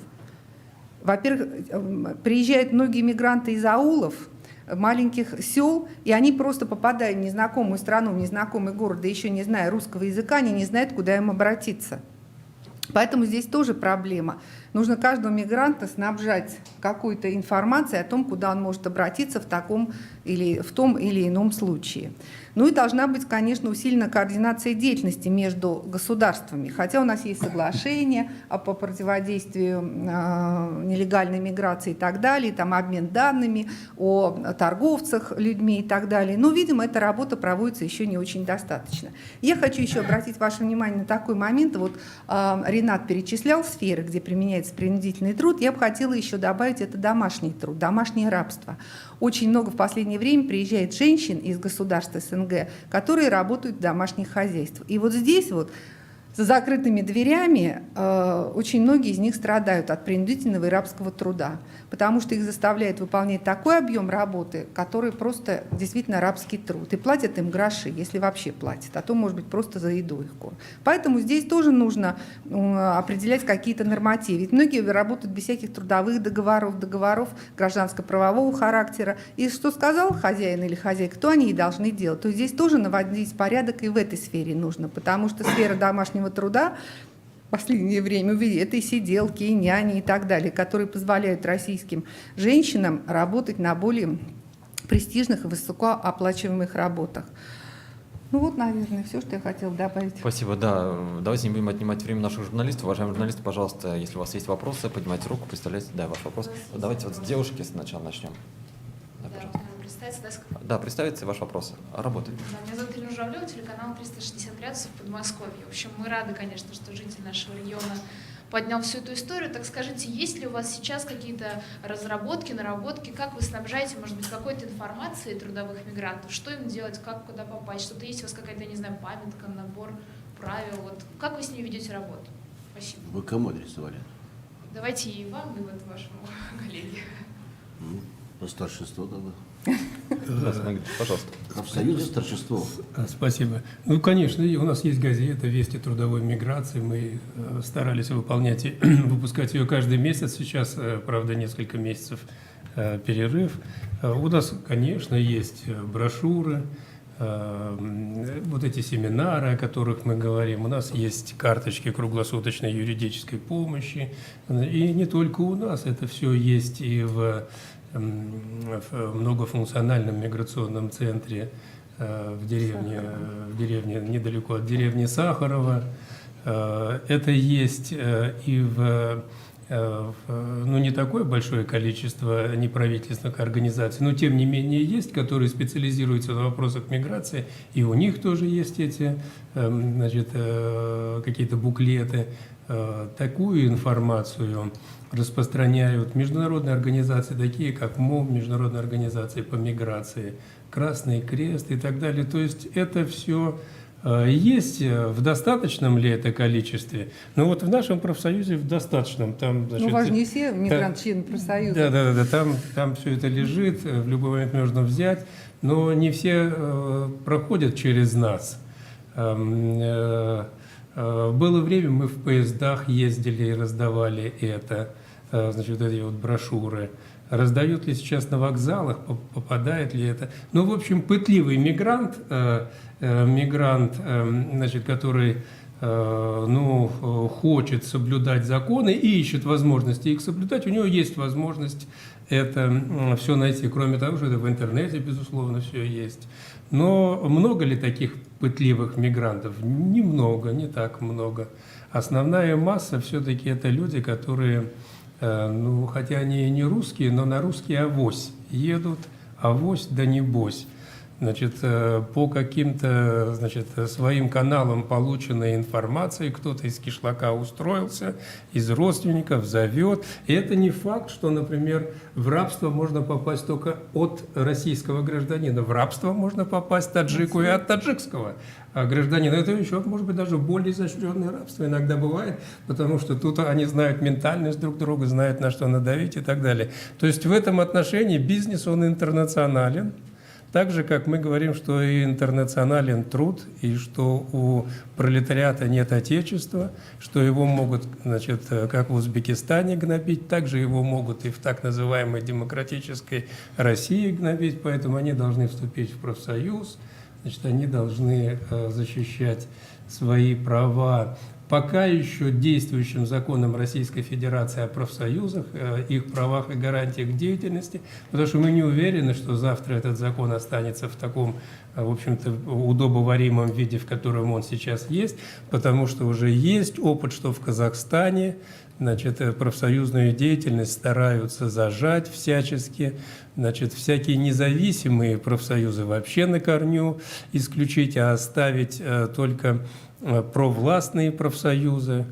Во-первых, приезжают многие мигранты из аулов, маленьких сел, и они просто попадая в незнакомую страну, в незнакомый город, да еще не зная русского языка, они не знают, куда им обратиться. Поэтому здесь тоже проблема. Нужно каждого мигранта снабжать какой-то информацией о том, куда он может обратиться в том или ином случае. И должна быть, конечно, усилена координация деятельности между государствами. Хотя у нас есть соглашение по противодействию нелегальной миграции и так далее, там обмен данными о торговцах людьми и так далее. Но, видимо, эта работа проводится еще не очень достаточно. Я хочу еще обратить ваше внимание на такой момент. Ренат перечислял сферы, где применяется принудительный труд. Я бы хотела еще добавить, это домашний труд, домашнее рабство. Очень много в последнее время приезжает женщин из государств СНГ, которые работают в домашних хозяйствах. И здесь за закрытыми дверями очень многие из них страдают от принудительного и рабского труда, потому что их заставляют выполнять такой объем работы, который просто действительно рабский труд. И платят им гроши, если вообще платят, а то, может быть, просто за еду их кормят. Поэтому здесь тоже нужно определять какие-то нормативы. Ведь многие работают без всяких трудовых договоров гражданско-правового характера. И что сказал хозяин или хозяйка, то они и должны делать. То есть здесь тоже наводить порядок и в этой сфере нужно, потому что сфера домашнего труда в последнее время это и сиделки, и няни, и так далее, которые позволяют российским женщинам работать на более престижных и высокооплачиваемых работах. Наверное, все, что я хотела добавить. Спасибо, да. Давайте не будем отнимать время наших журналистов. Уважаемые журналисты, пожалуйста, если у вас есть вопросы, поднимайте руку, представляйте, ваш вопрос. Давайте с девушки сначала начнем. Да, представиться, ваш вопрос. Работает. Меня зовут Ирина Журавлева, телеканал 360 градусов Подмосковье. В общем, мы рады, конечно, что житель нашего региона поднял всю эту историю. Так скажите, есть ли у вас сейчас какие-то разработки, наработки, как вы снабжаете, может быть, какой-то информацией трудовых мигрантов, что им делать, как куда попасть, что-то есть у вас какая-то, не знаю, памятка, набор правил, как вы с ними ведете работу? Спасибо. Вы кому адресовали? Давайте и вам, и вашему коллеге. По старшинству тогда. Пожалуйста. В Союзе старшинство. Спасибо. Конечно, у нас есть газета «Вести трудовой миграции». Мы старались выпускать ее каждый месяц. Сейчас, правда, несколько месяцев перерыв. У нас, конечно, есть брошюры, эти семинары, о которых мы говорим. У нас есть карточки круглосуточной юридической помощи. И не только у нас. Это все есть и в многофункциональном миграционном центре в деревне недалеко от деревни Сахарова. Это есть и в ну, не такое большое количество неправительственных организаций, но тем не менее есть, которые специализируются на вопросах миграции, и у них тоже есть эти, значит, какие-то буклеты. Такую информацию распространяют международные организации, такие как МОМ, Международная организация по миграции, Красный Крест и так далее. То есть это все есть в достаточном ли это количестве? Ну вот в нашем профсоюзе в достаточном. Там, значит, Ну, важнее все мигранты, члены профсоюза. Да, там все это лежит, в любой момент можно взять, но не все проходят через нас. Было время, мы в поездах ездили и раздавали это, значит, вот эти вот брошюры. Раздают ли сейчас на вокзалах, попадает ли это? Ну, в общем, пытливый мигрант, значит, который ну, хочет соблюдать законы и ищет возможности их соблюдать, у него есть возможность это все найти. Кроме того, что это в интернете, безусловно, все есть. Но много ли таких пытливых мигрантов? Немного, не так много. Основная масса все-таки это люди, которые, ну, хотя они и не русские, но на русский авось едут, авось да небось. Значит, по каким-то, значит, своим каналам полученной информации кто-то из кишлака устроился, из родственников зовет. И это не факт, что, например, в рабство можно попасть только от российского гражданина. В рабство можно попасть таджику и от таджикского гражданина. Это еще, может быть, даже более изощренное рабство иногда бывает, потому что тут они знают ментальность друг друга, знают, на что надавить и так далее. То есть в этом отношении бизнес, он интернационален. Так же, как мы говорим, что и интернационален труд, и что у пролетариата нет отечества, что его могут, значит, как в Узбекистане гнобить, также его могут и в так называемой демократической России гнобить, поэтому они должны вступить в профсоюз, значит, они должны защищать свои права. Пока еще действующим законом Российской Федерации о профсоюзах, их правах и гарантиях деятельности, потому что мы не уверены, что завтра этот закон останется в таком, в общем-то, удобоваримом виде, в котором он сейчас есть, потому что уже есть опыт, что в Казахстане, значит, профсоюзную деятельность стараются зажать всячески, значит, всякие независимые профсоюзы вообще на корню исключить, а оставить только провластные профсоюзы.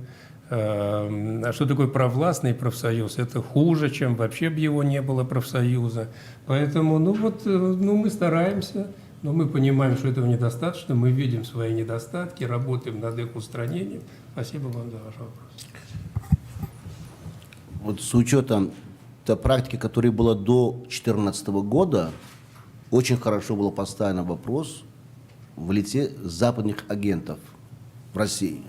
А что такое провластный профсоюз? Это хуже, чем вообще бы его не было профсоюза. Поэтому, ну вот, ну мы стараемся, но мы понимаем, что этого недостаточно, мы видим свои недостатки, работаем над их устранением. Спасибо вам за ваш вопрос. Вот с учетом той практики, которая была до 2014 года, очень хорошо был поставлен вопрос в лице западных агентов в России.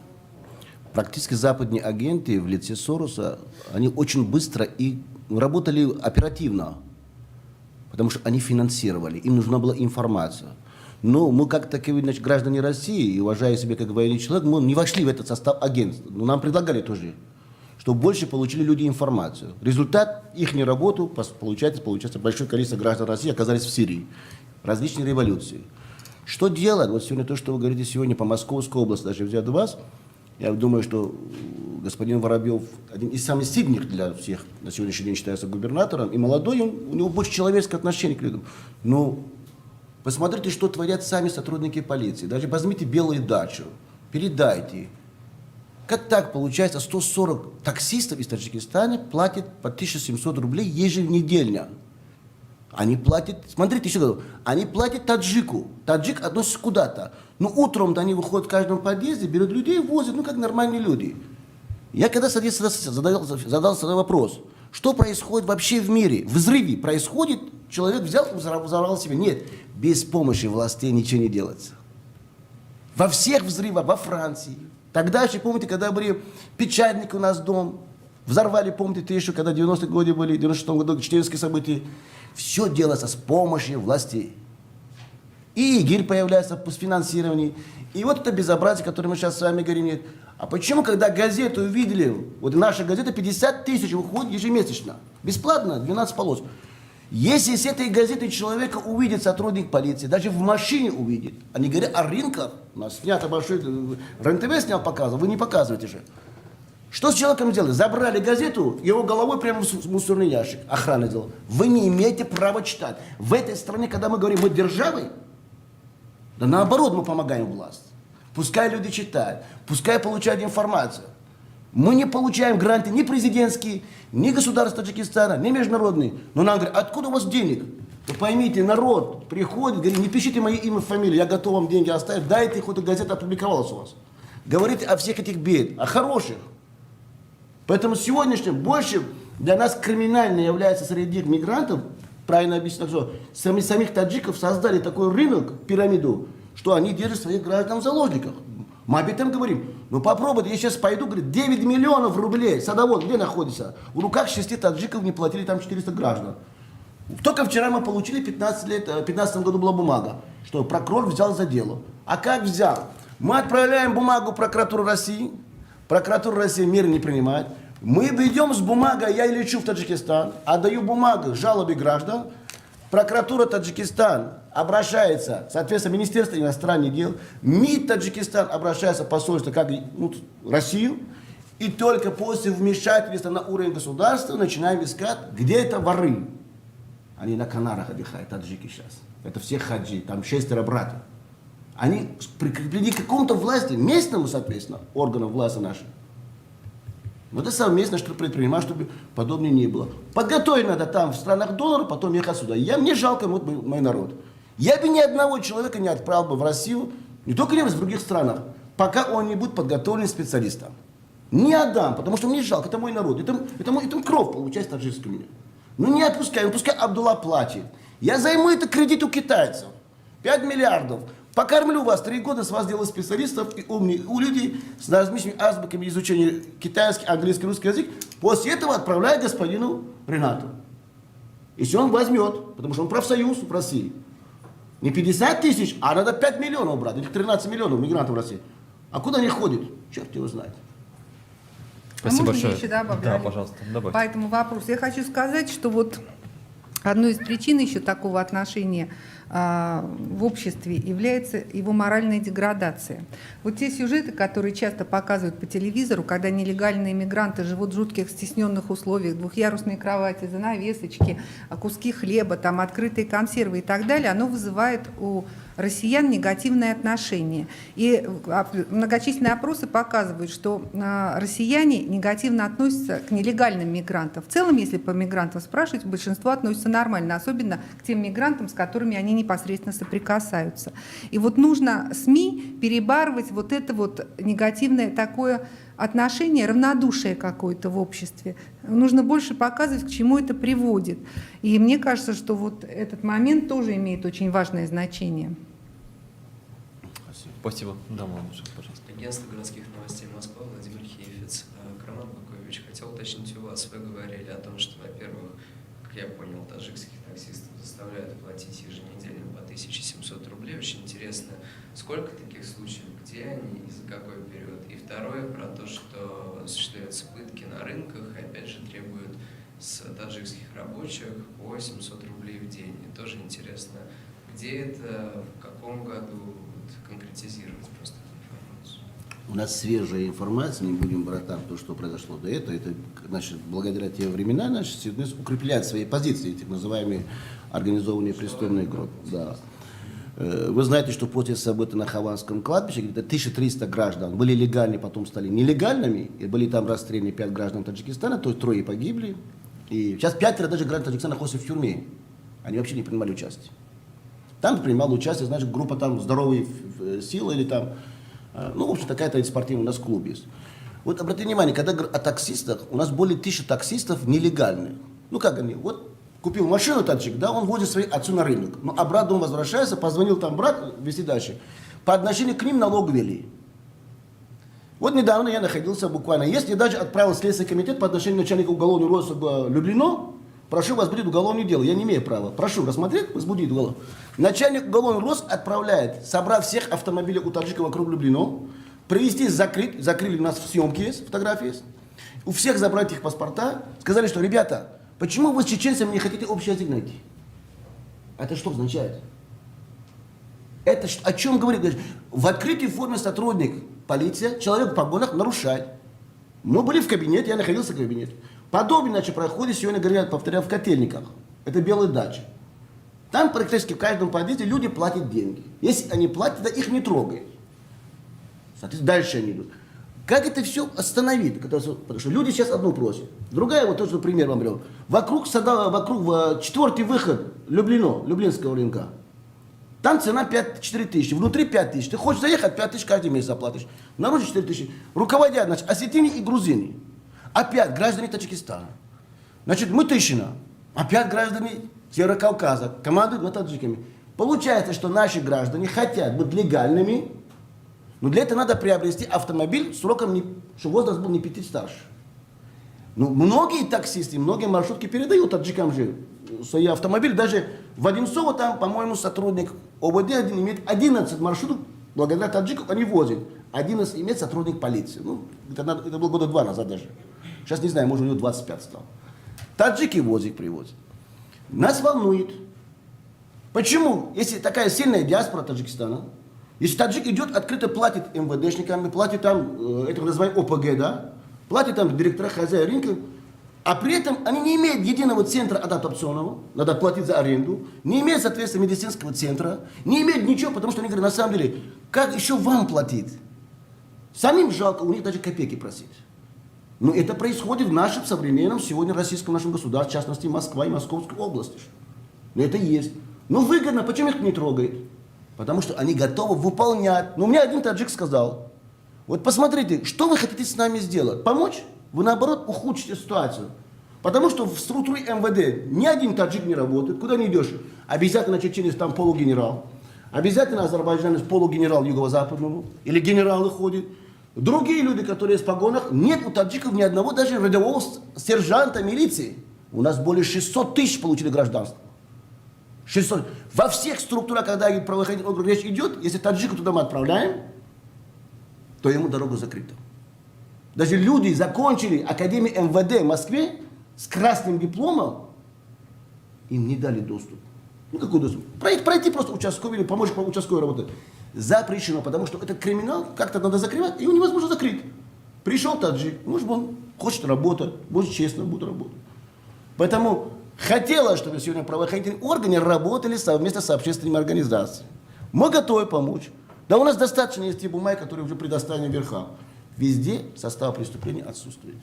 Практически западные агенты в лице Сороса, они очень быстро и работали оперативно, потому что они финансировали, им нужна была информация. Но мы, как таковые, значит, граждане России, и уважая себя как военный человек, мы не вошли в этот состав агентства. Но нам предлагали тоже, чтобы больше получили люди информацию. Результат их работы, получается, большое количество граждан России оказались в Сирии. Различные революции. Что делать? Вот сегодня то, что вы говорите сегодня по Московской области, даже взять вас, я думаю, что господин Воробьев один из самых сильных для всех на сегодняшний день считается губернатором, и молодой, у него больше человеческое отношение к людям. Но посмотрите, что творят сами сотрудники полиции. Даже возьмите Белую дачу, передайте. Как так получается, 140 таксистов из Таджикистана платят по 1700 рублей еженедельно? Они платят, смотрите, еще говорю, они платят таджику. Таджик относится куда-то. Но утром-то они выходят в каждом подъезде, берут людей, возят, ну как нормальные люди. Я когда задал вопрос, что происходит вообще в мире? Взрыве происходит, человек взял и взорвал себя. Нет, без помощи властей ничего не делается. Во всех взрывах, во Франции. Тогда еще, помните, когда были печатники у нас дом, взорвали, помните, еще когда 90-е годы были, в 96-м году чеченские события. Все делается с помощью властей. И ИГИЛь появляется с финансированием. И вот это безобразие, которое мы сейчас с вами говорим, нет. А почему, когда газету увидели, вот наша газета 50 тысяч выходит ежемесячно, бесплатно, 12 полос. Если с этой газеты человека увидит сотрудник полиции, даже в машине увидит, они говорят о рынках, у нас снято большое, РЕН-ТВ снял, показывал, вы не показываете же. Что с человеком сделали? Забрали газету, его головой прямо в мусорный ящик. Охрана сделала. Вы не имеете права читать. В этой стране, когда мы говорим, мы державой, да наоборот, мы помогаем власти. Пускай люди читают, пускай получают информацию. Мы не получаем гранты ни президентские, ни государства Таджикистана, ни международные. Но нам говорят, откуда у вас денег? Вы поймите, народ приходит, говорит, не пишите мое имя, фамилию, я готов вам деньги оставить, дайте, хоть газета опубликовалась у вас. Говорите о всех этих бед, о хороших. Поэтому сегодняшнем больше для нас криминально является среди мигрантов, правильно объяснить, что самих таджиков создали такой рынок, пирамиду, что они держат своих граждан в заложниках. Мы об этом говорим. Но попробуйте, я сейчас пойду, говорит, 9 миллионов рублей, садовод, где находится? В руках 6 таджиков не платили там 400 граждан. Только вчера мы получили, в 2015 году была бумага, что прокурор взял за дело. А как взял? Мы отправляем бумагу в прокуратуру России, прокуратура России меры не принимает. Мы идем с бумагой, я лечу в Таджикистан, отдаю бумагу жалобе граждан, прокуратура Таджикистан обращается, соответственно, Министерство иностранных дел, МИД Таджикистан обращается в посольство, как Россию, и только после вмешательства на уровень государства начинаем искать, где это воры. Они на Канарах отдыхают, таджики сейчас. Это все хаджи, там 6 братьев. Они прикреплены к какому-то власти, местному, соответственно, органам власти нашей. Но это совместно, что предпринимать, чтобы подобное не было. Подготовить надо там, в странах доллара, потом ехать сюда. Мне жалко вот мой народ. Я бы ни одного человека не отправил бы в Россию, не только в других странах, пока он не будет подготовлен специалистом. Не отдам, потому что мне жалко, это мой народ, это мой кровь, получается, таджикский у меня. Ну не отпускай, пускай Абдулла платит. Я займу это кредит у китайцев. 5 миллиардов. Покормлю вас 3 года, с вас делаю специалистов и умных у людей с различными азбуками изучения китайский, английский, русский язык. После этого отправляю господину Ренату. Если он возьмет, потому что он профсоюз в России. Не 50 тысяч, а надо 5 миллионов брать, или 13 миллионов мигрантов в России. А куда они ходят? Черт его знает. Спасибо можно большое. я еще добавлю? Да, пожалуйста, добавьте. По этому вопросу я хочу сказать, что вот одной из причин еще такого отношения в обществе является его моральная деградация. Вот те сюжеты, которые часто показывают по телевизору, когда нелегальные мигранты живут в жутких стесненных условиях, двухъярусные кровати, занавесочки, куски хлеба, там открытые консервы и так далее, оно вызывает у россиян негативное отношение. И многочисленные опросы показывают, что россияне негативно относятся к нелегальным мигрантам. В целом, если по мигрантам спрашивать, большинство относится нормально, особенно к тем мигрантам, с которыми они непосредственно соприкасаются. И вот нужно СМИ перебарывать вот это вот негативное такое отношение, равнодушие какое-то в обществе. Нужно больше показывать, к чему это приводит. И мне кажется, что вот этот момент тоже имеет очень важное значение. Спасибо. Да, Мамуша, пожалуйста. Агентство городских новостей Москва, Владимир Хейфиц. Карман Бакович, хотел уточнить у вас, вы говорили о том, что, во-первых, как я понял, таджикских таксистов заставляют платить еженедельно по 1700 рублей. Очень интересно, сколько таких случаев, где они и за какой период. И второе, про то, что осуществляются пытки на рынках, и опять же требуют с таджикских рабочих по 700 рублей в день. И тоже интересно, где это, в каком году, вот, конкретизировать просто эту информацию. У нас свежая информация, не будем брать там то, что произошло до этого. Это, значит, благодаря те времена, значит, укрепляют свои позиции, так называемые организованные преступные группы. Да. Вы знаете, что после событий на Хованском кладбище где-то 1300 граждан были легальны, потом стали нелегальными, и были там расстреляны 5 граждан Таджикистана, то есть 3 погибли. И сейчас 5 даже граждан Таджикистана находятся в тюрьме. Они вообще не принимали участие. Там принимала участие, значит, группа там здоровые силы или там, ну, в общем, такая-то спортивная у нас клуб есть. Вот обратите внимание, когда о таксистах, у нас более 1000 таксистов нелегальных. Ну, как они, вот купил машину таджик, да, он возит своих отцу на рынок. Ну, обратно он возвращается, позвонил там брат, везти дальше. По отношению к ним налог ввели. Вот недавно я находился буквально, если даже отправил Следственный комитет по отношению начальника уголовного розыска Люблино, прошу возбудить уголовное дело, я не имею права. Прошу рассмотреть, возбудить уголовное. Начальник уголовного розыска отправляет, собрав всех автомобилей у таджика вокруг Люблино, привезти, закрыли, у нас съемки есть, фотографии есть, у всех забрать их паспорта, сказали, что, ребята, почему вы с чеченцами не хотите общий язык найти? Это что означает? Это о чем говорит? В открытой форме сотрудник, полиция, человек в погонах нарушает. Мы были в кабинете, я находился в кабинете. Подобие, значит, проходит сегодня, говорят, повторяю, в Котельниках. Это белые дачи. Там практически в каждом подъезде люди платят деньги. Если они платят, тогда их не трогают. Соответственно, дальше они идут. Как это все остановить? Потому что люди сейчас одну просят. Другая, вот тоже пример вам берем. Вокруг сада, вокруг четвертый выход Люблинского рынка. Там цена 4 тысячи, внутри 5 тысяч. Ты хочешь заехать, 5 тысяч каждый месяц оплатишь. Наружу 4 тысячи. Руководят, значит, осетины и грузины. Опять граждане Таджикистана. Значит, Мытыщина. Опять граждане Северокавказа. Командуют над таджиками. Получается, что наши граждане хотят быть легальными, но для этого надо приобрести автомобиль сроком, чтобы возраст был не 5 старше. Ну, многие таксисты, многие маршрутки передают таджикам же свои автомобили. Даже в Одинцово там, по-моему, сотрудник ОВД имеет 11 маршрутов, благодаря таджикам они возят. 11 имеет сотрудник полиции. Ну, это было года 2 назад даже. Сейчас не знаю, может у него 25 стал. Таджики возят, привозят. Нас волнует. Почему, если такая сильная диаспора Таджикистана, если таджик идет, открыто платит МВДшникам, платит там, это называем ОПГ, да, платит там директора, хозяина рынка, а при этом они не имеют единого центра адаптационного, надо платить за аренду, не имеют, соответственно, медицинского центра, не имеют ничего, потому что они говорят, на самом деле, как еще вам платить? Самим жалко, у них даже копейки просить. Но это происходит в нашем современном, сегодня российском нашем государстве, в частности, Москва и Московской области. Но это есть. Но выгодно, почему их не трогает? Потому что они готовы выполнять. Но мне один таджик сказал, вот посмотрите, что вы хотите с нами сделать? Помочь? Вы наоборот ухудшите ситуацию. Потому что в структуре МВД ни один таджик не работает. Куда не идешь? Обязательно чеченец там полугенерал. Обязательно азербайджанец полугенерал юго-западному. Или генералы ходят. Другие люди, которые в погонах, нет у таджиков ни одного даже рядового сержанта милиции. У нас более 600 тысяч получили гражданство. 600. Во всех структурах, когда правоохранительная речь идет, если таджика туда мы отправляем, то ему дорога закрыта. Даже люди закончили Академию МВД в Москве с красным дипломом, им не дали доступ. Ну какой доступ? Пройти просто участковый или помочь по участковой работать. Запрещено, потому что этот криминал как-то надо закрывать, его невозможно закрыть. Пришел таджик, может он хочет работать, может честно будет работать. Поэтому хотелось, чтобы сегодня правоохранительные органы работали совместно с общественными организациями. Мы готовы помочь. Да у нас достаточно есть те бумаги, которые уже предоставлены верхам. Везде состав преступления отсутствует.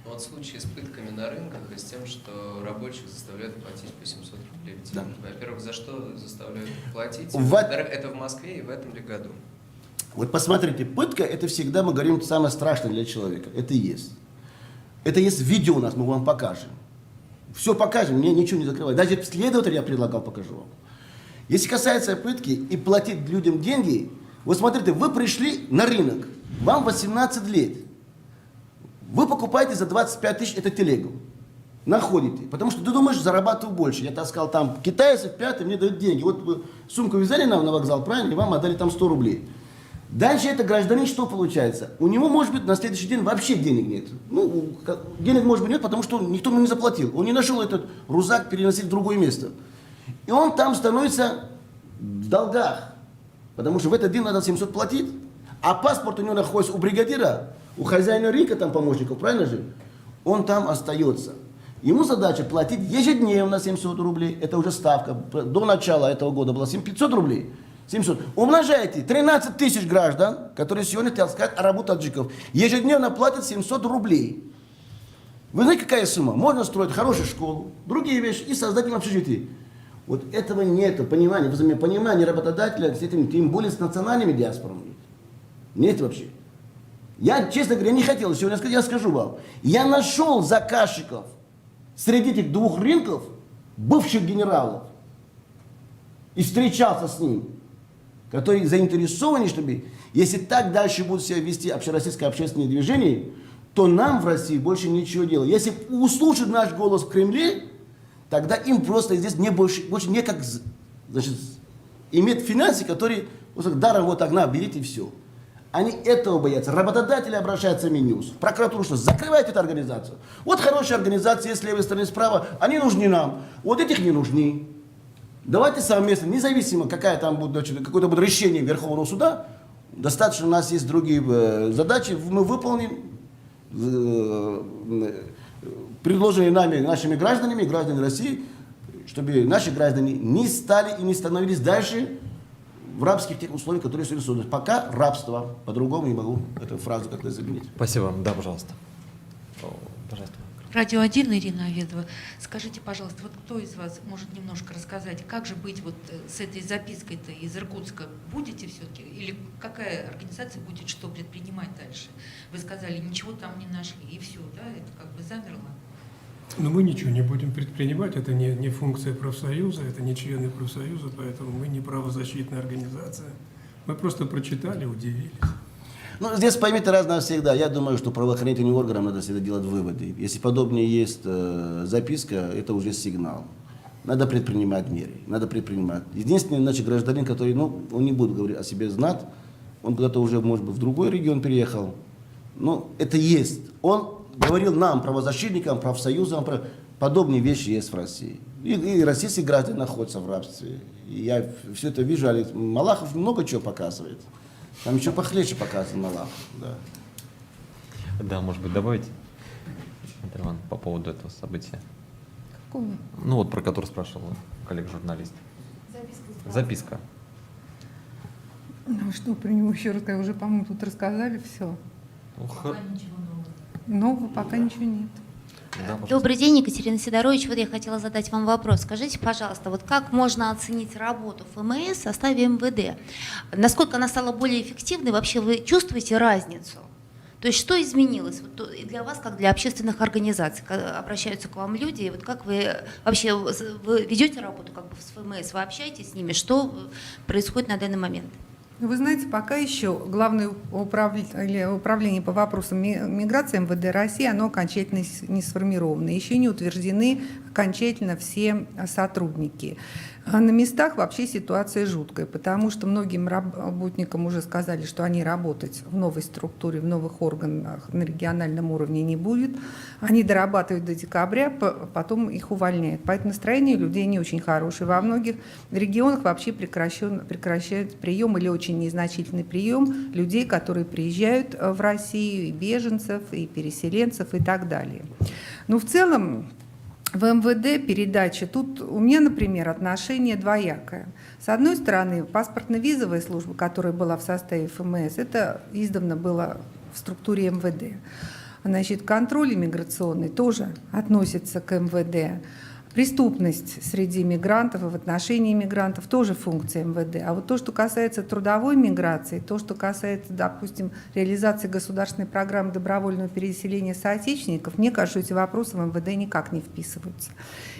Но вот случаи с пытками на рынках и с тем, что рабочих заставляют платить по 700 рублей в день. Да. Во-первых, за что заставляют платить? Это в Москве и в этом ли году? Вот посмотрите, пытка, это всегда, мы говорим, самое страшное для человека. Это есть. Это есть видео у нас, мы вам покажем. Все покажем, мне ничего не закрывает. Даже следователь я предлагал, покажу вам. Если касается пытки и платить людям деньги, вот смотрите, вы пришли на рынок, вам 18 лет. Вы покупаете за 25 тысяч эту телегу. Находите. Потому что ты думаешь, зарабатываю больше. Я таскал там китайцев, пятый, мне дают деньги. Вот вы сумку вязали нам на вокзал, правильно? И вам отдали там 100 рублей. Дальше это гражданин что получается? У него, может быть, на следующий день вообще денег нет. Ну, денег, может быть, нет, потому что никто ему не заплатил. Он не нашел этот рузак переносить в другое место. И он там становится в долгах. Потому что в этот день надо 700 платить. А паспорт у него находится у бригадира, у хозяина рынка, там помощников, правильно же? Он там остается. Ему задача платить ежедневно 700 рублей. Это уже ставка. До начала этого года было 500 рублей. 700. Умножайте 13 тысяч граждан, которые сегодня, так сказать, арабу таджиков, ежедневно платят 700 рублей. Вы знаете, какая сумма? Можно строить хорошую школу, другие вещи и создать им общежитие. Вот этого нету, понимания, понимания работодателя с этим, тем более с национальными диаспорами. Нет вообще. Я, честно говоря, не хотел сегодня сказать, я скажу вам. Я нашел заказчиков среди этих двух рынков, бывших генералов, и встречался с ним, которые заинтересованы, чтобы, если так дальше будут себя вести общероссийское общественное движение, то нам в России больше ничего делать. Если услышат наш голос в Кремле, тогда им просто здесь больше некак, значит, иметь финансы, которые даром вот так берите и все. Они этого боятся. Работодатели обращаются в Минюс, в прокуратуру, что закрывайте эту организацию. Вот хорошая организация, с левой стороны, справа, они нужны нам. Вот этих не нужны. Давайте совместно, независимо, какое будет решение Верховного суда, достаточно у нас есть другие задачи, мы выполним предложенные нами, нашими гражданами, гражданами России, чтобы наши граждане не стали и не становились дальше в рабских тех условиях, которые сегодня созданы. Пока рабство, по-другому не могу эту фразу как-то заменить. Спасибо. Да, пожалуйста. Пожалуйста. Радио 1, Ирина Аведова. Скажите, пожалуйста, вот кто из вас может немножко рассказать, как же быть вот с этой запиской-то из Иркутска? Будете все-таки? Или какая организация будет что предпринимать дальше? Вы сказали, ничего там не нашли, и все, да? Это как бы замерло. Но мы ничего не будем предпринимать, это не функция профсоюза, это не члены профсоюза, поэтому мы не правозащитная организация. Мы просто прочитали, удивились. Ну, здесь поймите разное всегда. Я думаю, что правоохранительным органам надо всегда делать выводы. Если подобное есть записка, это уже сигнал. Надо предпринимать меры, надо предпринимать. Единственный, значит, гражданин, который, ну, он не будет говорить о себе знать, он куда-то уже, может быть, в другой регион переехал. Но это есть. Он говорил нам, правозащитникам, профсоюзам, подобные вещи есть в России. И российские граждане находятся в рабстве. И я все это вижу, а Малахов много чего показывает. Там еще похлеще показан Малахов. Да. Да, может быть, добавить, Дмитрий Иванович, по поводу этого события? Какого? Ну вот, про который спрашивал коллега-журналист. Записка. Ну что про него еще рассказать? Уже, по-моему, тут рассказали все. Ну, Нового пока ничего нет. да, пожалуйста. Добрый день, Екатерина Сидорович. Вот я хотела задать вам вопрос. Скажите, пожалуйста, вот как можно оценить работу ФМС в составе МВД? Насколько она стала более эффективной? Вообще вы чувствуете разницу? То есть что изменилось вот и для вас, как для общественных организаций? Когда обращаются к вам люди, вот как вы вообще вы ведете работу как бы с ФМС, вы общаетесь с ними? Что происходит на данный момент? Вы знаете, пока еще Главное управление по вопросам миграции МВД России, оно окончательно не сформировано. Еще не утверждены окончательно все сотрудники. А на местах вообще ситуация жуткая, потому что многим работникам уже сказали, что они работать в новой структуре, в новых органах на региональном уровне не будет. Они дорабатывают до декабря, потом их увольняют. Поэтому настроение людей не очень хорошее. Во многих регионах вообще прекращают прием или очень незначительный прием людей, которые приезжают в Россию, и беженцев, и переселенцев, и так далее. Но в целом в МВД передача, тут у меня, например, отношение двоякое. С одной стороны, паспортно-визовая служба, которая была в составе ФМС, это издавна было в структуре МВД. Значит, контроль иммиграционный тоже относится к МВД. Преступность среди мигрантов и в отношении мигрантов тоже функция МВД. А вот то, что касается трудовой миграции, то, что касается, допустим, реализации государственной программы добровольного переселения соотечественников, мне кажется, эти вопросы в МВД никак не вписываются.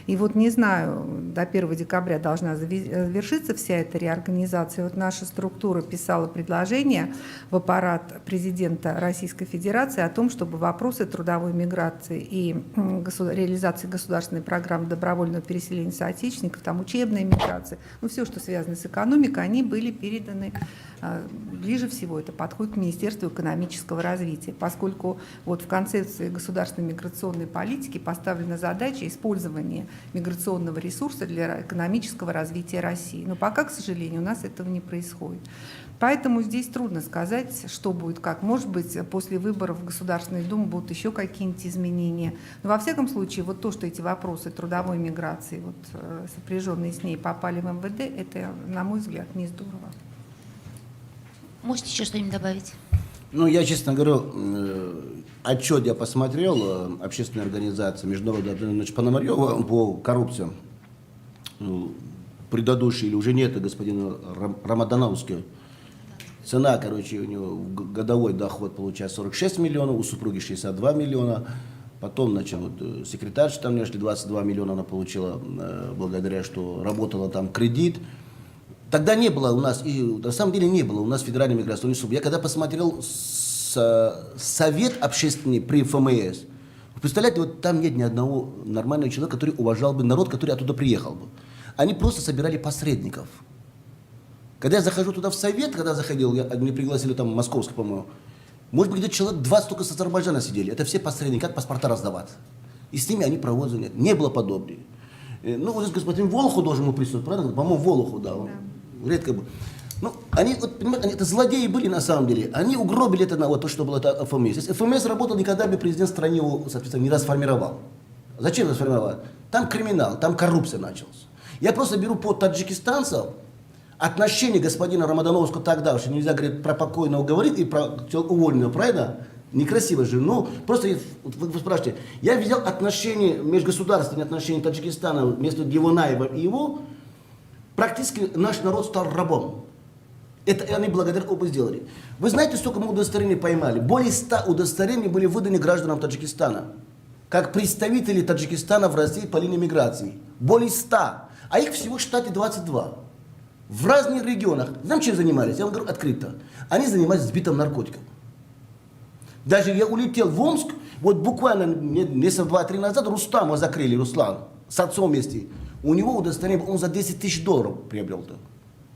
И вот не знаю, до 1 декабря должна завершиться вся эта реорганизация. Вот наша структура писала предложение в аппарат президента Российской Федерации о том, чтобы вопросы трудовой миграции и реализации государственной программы добровольного переселения соотечественников, там учебная миграция, ну все, что связано с экономикой, они были переданы ближе всего, это подходит к Министерству экономического развития, поскольку вот в концепции государственной миграционной политики поставлена задача использования миграционного ресурса для экономического развития России. Но пока, к сожалению, у нас этого не происходит. Поэтому здесь трудно сказать, что будет как. Может быть, после выборов в Государственную Думу будут еще какие-нибудь изменения. Но во всяком случае, вот то, что эти вопросы трудовой миграции, вот, сопряженные с ней, попали в МВД, это, на мой взгляд, не здорово. Можете еще что-нибудь добавить? Ну, я, честно говорю, отчет я посмотрел, общественная организация Международная, значит, Пономарева по коррупции, предыдущий или уже нет, господина Рамадановского. Цена, короче, у него годовой доход получается 46 миллионов, у супруги 62 миллиона. Потом, значит, вот, секретарша там, нашли 22 миллиона она получила, благодаря, что работала там кредит. Тогда не было у нас, и на самом деле не было у нас федеральной миграционной службы. Я когда посмотрел совет общественный при ФМС, вы представляете, вот там нет ни одного нормального человека, который уважал бы народ, который оттуда приехал бы. Они просто собирали посредников. Когда я захожу туда в совет, когда заходил, меня пригласили там московский, по-моему, может быть, где-то человек 20 только с Азербайджана сидели. Это все посредники, как паспорта раздавать. И с ними они проводят. Не было подобного. Ну, вот здесь господин Волохов должен был присутствовать, правильно? По-моему, Волохов, да. Он редко был. Ну, они, вот, понимаете, это злодеи были на самом деле. Они угробили это на вот то, что было это ФМС. Если ФМС работал, никогда бы президент страны его, соответственно, не расформировал. Зачем расформировал? Там криминал, там коррупция началась. Я просто беру по таджикистанцев отношение господина Рамадановского тогда, что нельзя говорить про покойного говорить и про уволенного, правильно? Некрасиво же. Ну, просто вы спрашиваете, я видел отношения, межгосударственные отношения Таджикистана между Дивонаевым и его, практически наш народ стал рабом. Это они благодаря оба сделали. Вы знаете, сколько мы удостоверений поймали? Более 100 удостоверений были выданы гражданам Таджикистана, как представители Таджикистана в России по линии миграции. Более 100. А их всего в штате 22. В разных регионах. Знаете, чем занимались? Я вам говорю открыто. Они занимались сбитом наркотиков. Даже я улетел в Омск, вот буквально месяца 2-3 назад Рустама закрыли, Руслан, с отцом вместе. У него удостоверение, он за 10 тысяч долларов приобрел-то.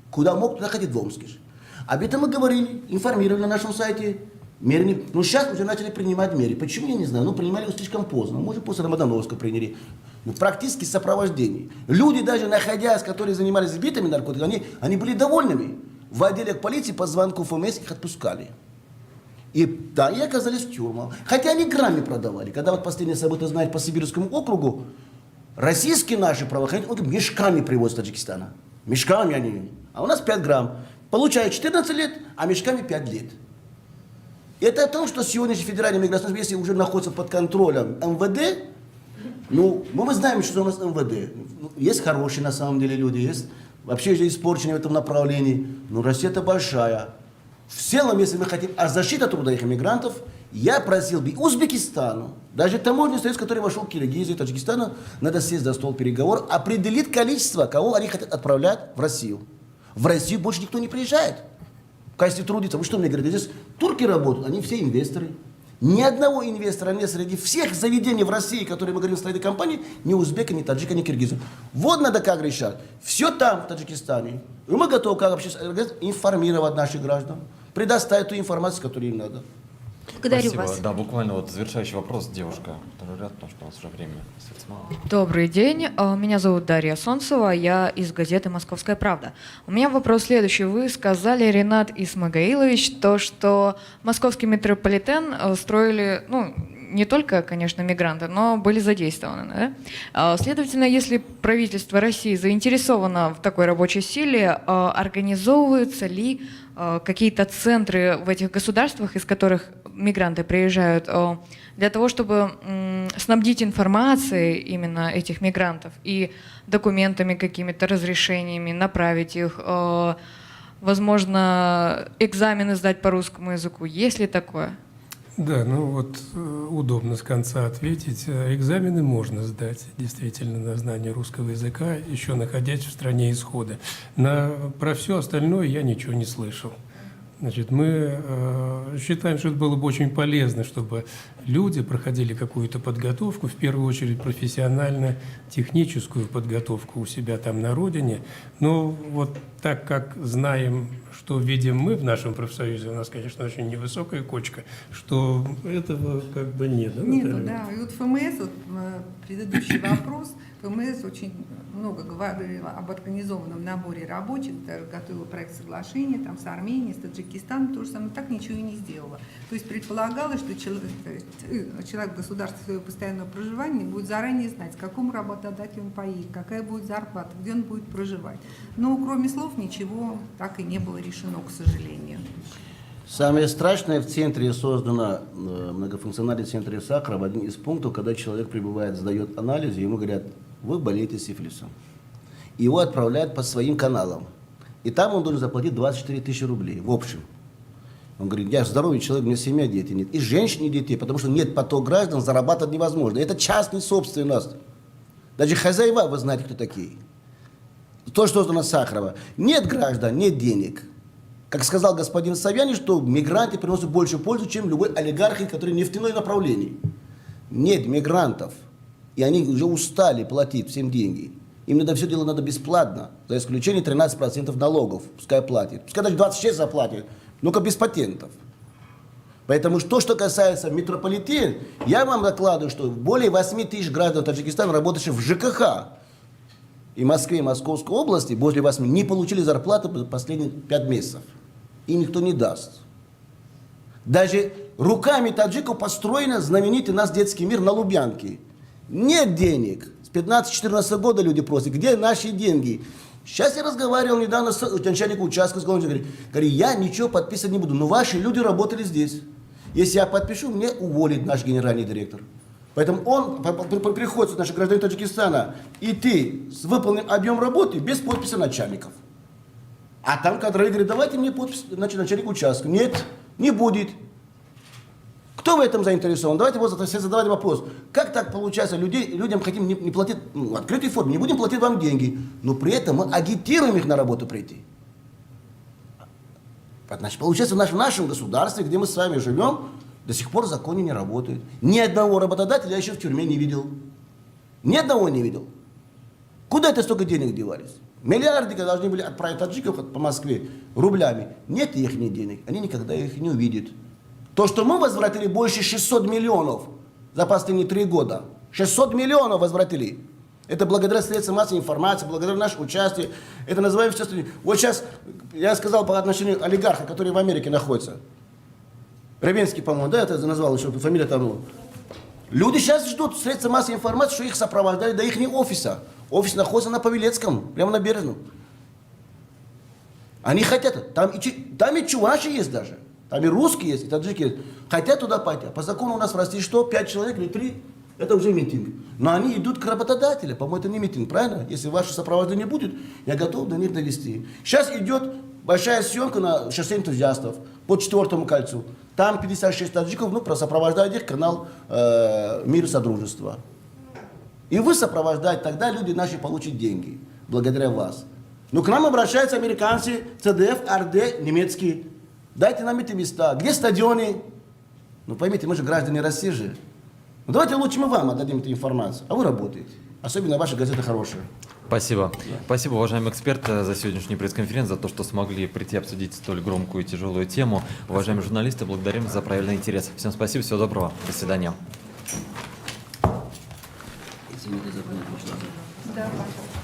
Куда мог, туда ходить в Омске. Об этом мы говорили, информировали на нашем сайте. Меры, ну сейчас уже начали принимать меры. Почему, я не знаю, ну принимали его слишком поздно. Может, после Рамадановского приняли. Ну, практически сопровождение. Люди, даже находясь, которые занимались сбитыми наркотиками, они были довольными. В отделах полиции по звонку ФМС их отпускали. И да, и оказались в тюрьмах. Хотя они грамме продавали. Когда вот последние события, знаете, по Сибирскому округу, российские наши правоохранители мешками привозят с Таджикистана. Мешками они. А у нас 5 грамм. Получают 14 лет, а мешками 5 лет. Это о том, что сегодняшний федеральный миграционный если уже находится под контролем МВД, ну, мы знаем, что у нас МВД. Есть хорошие на самом деле люди, есть вообще же испорченные в этом направлении. Но Россия-то большая. В целом, если мы хотим защиты труда их иммигрантов, я просил бы Узбекистану, даже таможенный союз, который вошел к Киргизии, Таджикистану, надо сесть за стол переговоров, определить количество, кого они хотят отправлять в Россию. В Россию больше никто не приезжает в качестве трудиться. Вы что мне говорите, здесь турки работают, они все инвесторы. Ни одного инвестора нет среди всех заведений в России, которые мы говорим в строительной компании, ни узбека, ни таджика, ни киргиза. Вот надо как решать. Все там, в Таджикистане. И мы готовы как общественная организация информировать наших граждан, предоставить ту информацию, которую им надо. Благодарю Спасибо. вас. Да, буквально вот завершающий вопрос, девушка. Второй ряд, потому что у нас уже время остается мало. Добрый день, меня зовут Дарья Солнцева, я из газеты «Московская правда». У меня вопрос следующий. Вы сказали, Ренат Исмагаилович, то, что московский метрополитен строили, ну, не только, конечно, мигранты, но были задействованы. Да? Следовательно, если правительство России заинтересовано в такой рабочей силе, организовываются ли какие-то центры в этих государствах, из которых мигранты приезжают, для того, чтобы снабдить информацией именно этих мигрантов и документами, какими-то разрешениями, направить их, возможно, экзамены сдать по русскому языку. Есть ли такое? Да, ну вот удобно с конца ответить. Экзамены можно сдать действительно на знание русского языка, еще находясь в стране исхода. Про все остальное я ничего не слышал. Значит, мы считаем, что это было бы очень полезно, чтобы люди проходили какую-то подготовку, в первую очередь профессионально-техническую подготовку у себя там на родине. Но вот так как знаем, что видим мы в нашем профсоюзе, у нас, конечно, очень невысокая кочка, что этого как бы нет. Да, Нету, Наталья? да. И вот ФМС, вот предыдущий вопрос, ФМС очень много говорил об организованном наборе рабочих, даже готовила проект соглашения там, с Арменией, с Таджикистаном, то же самое, так ничего и не сделала. То есть предполагалось, что человек в государстве своего постоянного проживания будет заранее знать, к какому работодателю он поедет, какая будет зарплата, где он будет проживать. Но кроме слов ничего так и не было решено, к сожалению. Самое страшное в центре создано, многофункциональный центр Сахарова, один из пунктов, когда человек прибывает, сдает анализы, ему говорят, вы болеете сифилисом. Его отправляют по своим каналам. И там он должен заплатить 24 тысячи рублей в общем. Он говорит, я здоровый человек, у меня семья, дети нет. И женщин, и детей, потому что нет поток граждан, зарабатывать невозможно. Это частная собственность. Даже хозяева, вы знаете, кто такие. То, что создано Сахарова. Нет граждан, нет денег. Как сказал господин Савьянин, что мигранты приносят больше пользы, чем любой олигарх, который в нефтяное направление. Нет мигрантов. И они уже устали платить всем деньги. Им надо все дело надо бесплатно, за исключением 13% налогов. Пускай платят. Пускай даже 26 заплатят, но-ка без патентов. Поэтому то, что касается метрополитена, я вам докладываю, что более 8 тысяч граждан Таджикистана, работающих в ЖКХ. и Москве, и Московской области, возле 8, не получили зарплату последние 5 месяцев. И никто не даст. Даже руками таджиков построен знаменитый наш детский мир на Лубянке. Нет денег. С 15-14 года люди просят, где наши деньги? Сейчас я разговаривал недавно с начальником участка, говорю, я ничего подписывать не буду, но ваши люди работали здесь. Если я подпишу, мне уволит наш генеральный директор. Поэтому он приходит, наши граждане Таджикистана, идти с выполненным объемом работы без подписи начальников. А там кадровик говорит, давайте мне подпись, начальник участка. Нет, не будет. Кто в этом заинтересован? Давайте вот все задавать вопрос. Как так получается, людям хотим не платить, в открытой форме, не будем платить вам деньги, но при этом мы агитируем их на работу прийти. Значит, получается, в нашем государстве, где мы с вами живем, до сих пор законы не работают. Ни одного работодателя я еще в тюрьме не видел. Ни одного не видел. Куда это столько денег девались? Миллиардики должны были отправить таджиков по Москве рублями. Нет их денег, они никогда их не увидят. То, что мы возвратили больше 600 миллионов за последние 3 года. 600 миллионов возвратили. Это благодаря средствам массовой информации, благодаря нашему участию. Это называем сейчас... Вот сейчас я сказал по отношению олигарха, который в Америке находится. Ревенский, по-моему, да, это назвал еще, фамилия там. Люди сейчас ждут средства массовой информации, что их сопровождают до их офиса. Офис находится на Павелецком, прямо на Бережном. Они хотят, там и чуваши есть даже. Там и русские есть, и таджики есть. Хотят туда пойти. А по закону у нас в России что? 5 человек или 3? Это уже митинг. Но они идут к работодателю. По-моему, это не митинг, правильно? Если ваше сопровождение будет, я готов до них довести. Сейчас идет большая съемка на шоссе энтузиастов по 4-му кольцу. Там 56 таджиков, сопровождает их канал «Мир и Содружества». И вы сопровождаете, тогда люди наши получат деньги. Благодаря вас. Но к нам обращаются американцы, ЦДФ, РД, немецкие. Дайте нам эти места. Где стадионы? Поймите, мы же граждане России же. Давайте лучше мы вам отдадим эту информацию. А вы работаете. Особенно ваши газеты хорошие. Спасибо. Спасибо, уважаемый эксперт, за сегодняшнюю пресс-конференцию, за то, что смогли прийти обсудить столь громкую и тяжелую тему. Уважаемые журналисты, благодарим за проявленный интерес. Всем спасибо, всего доброго. До свидания. Извините, забыл. Да, пожалуйста.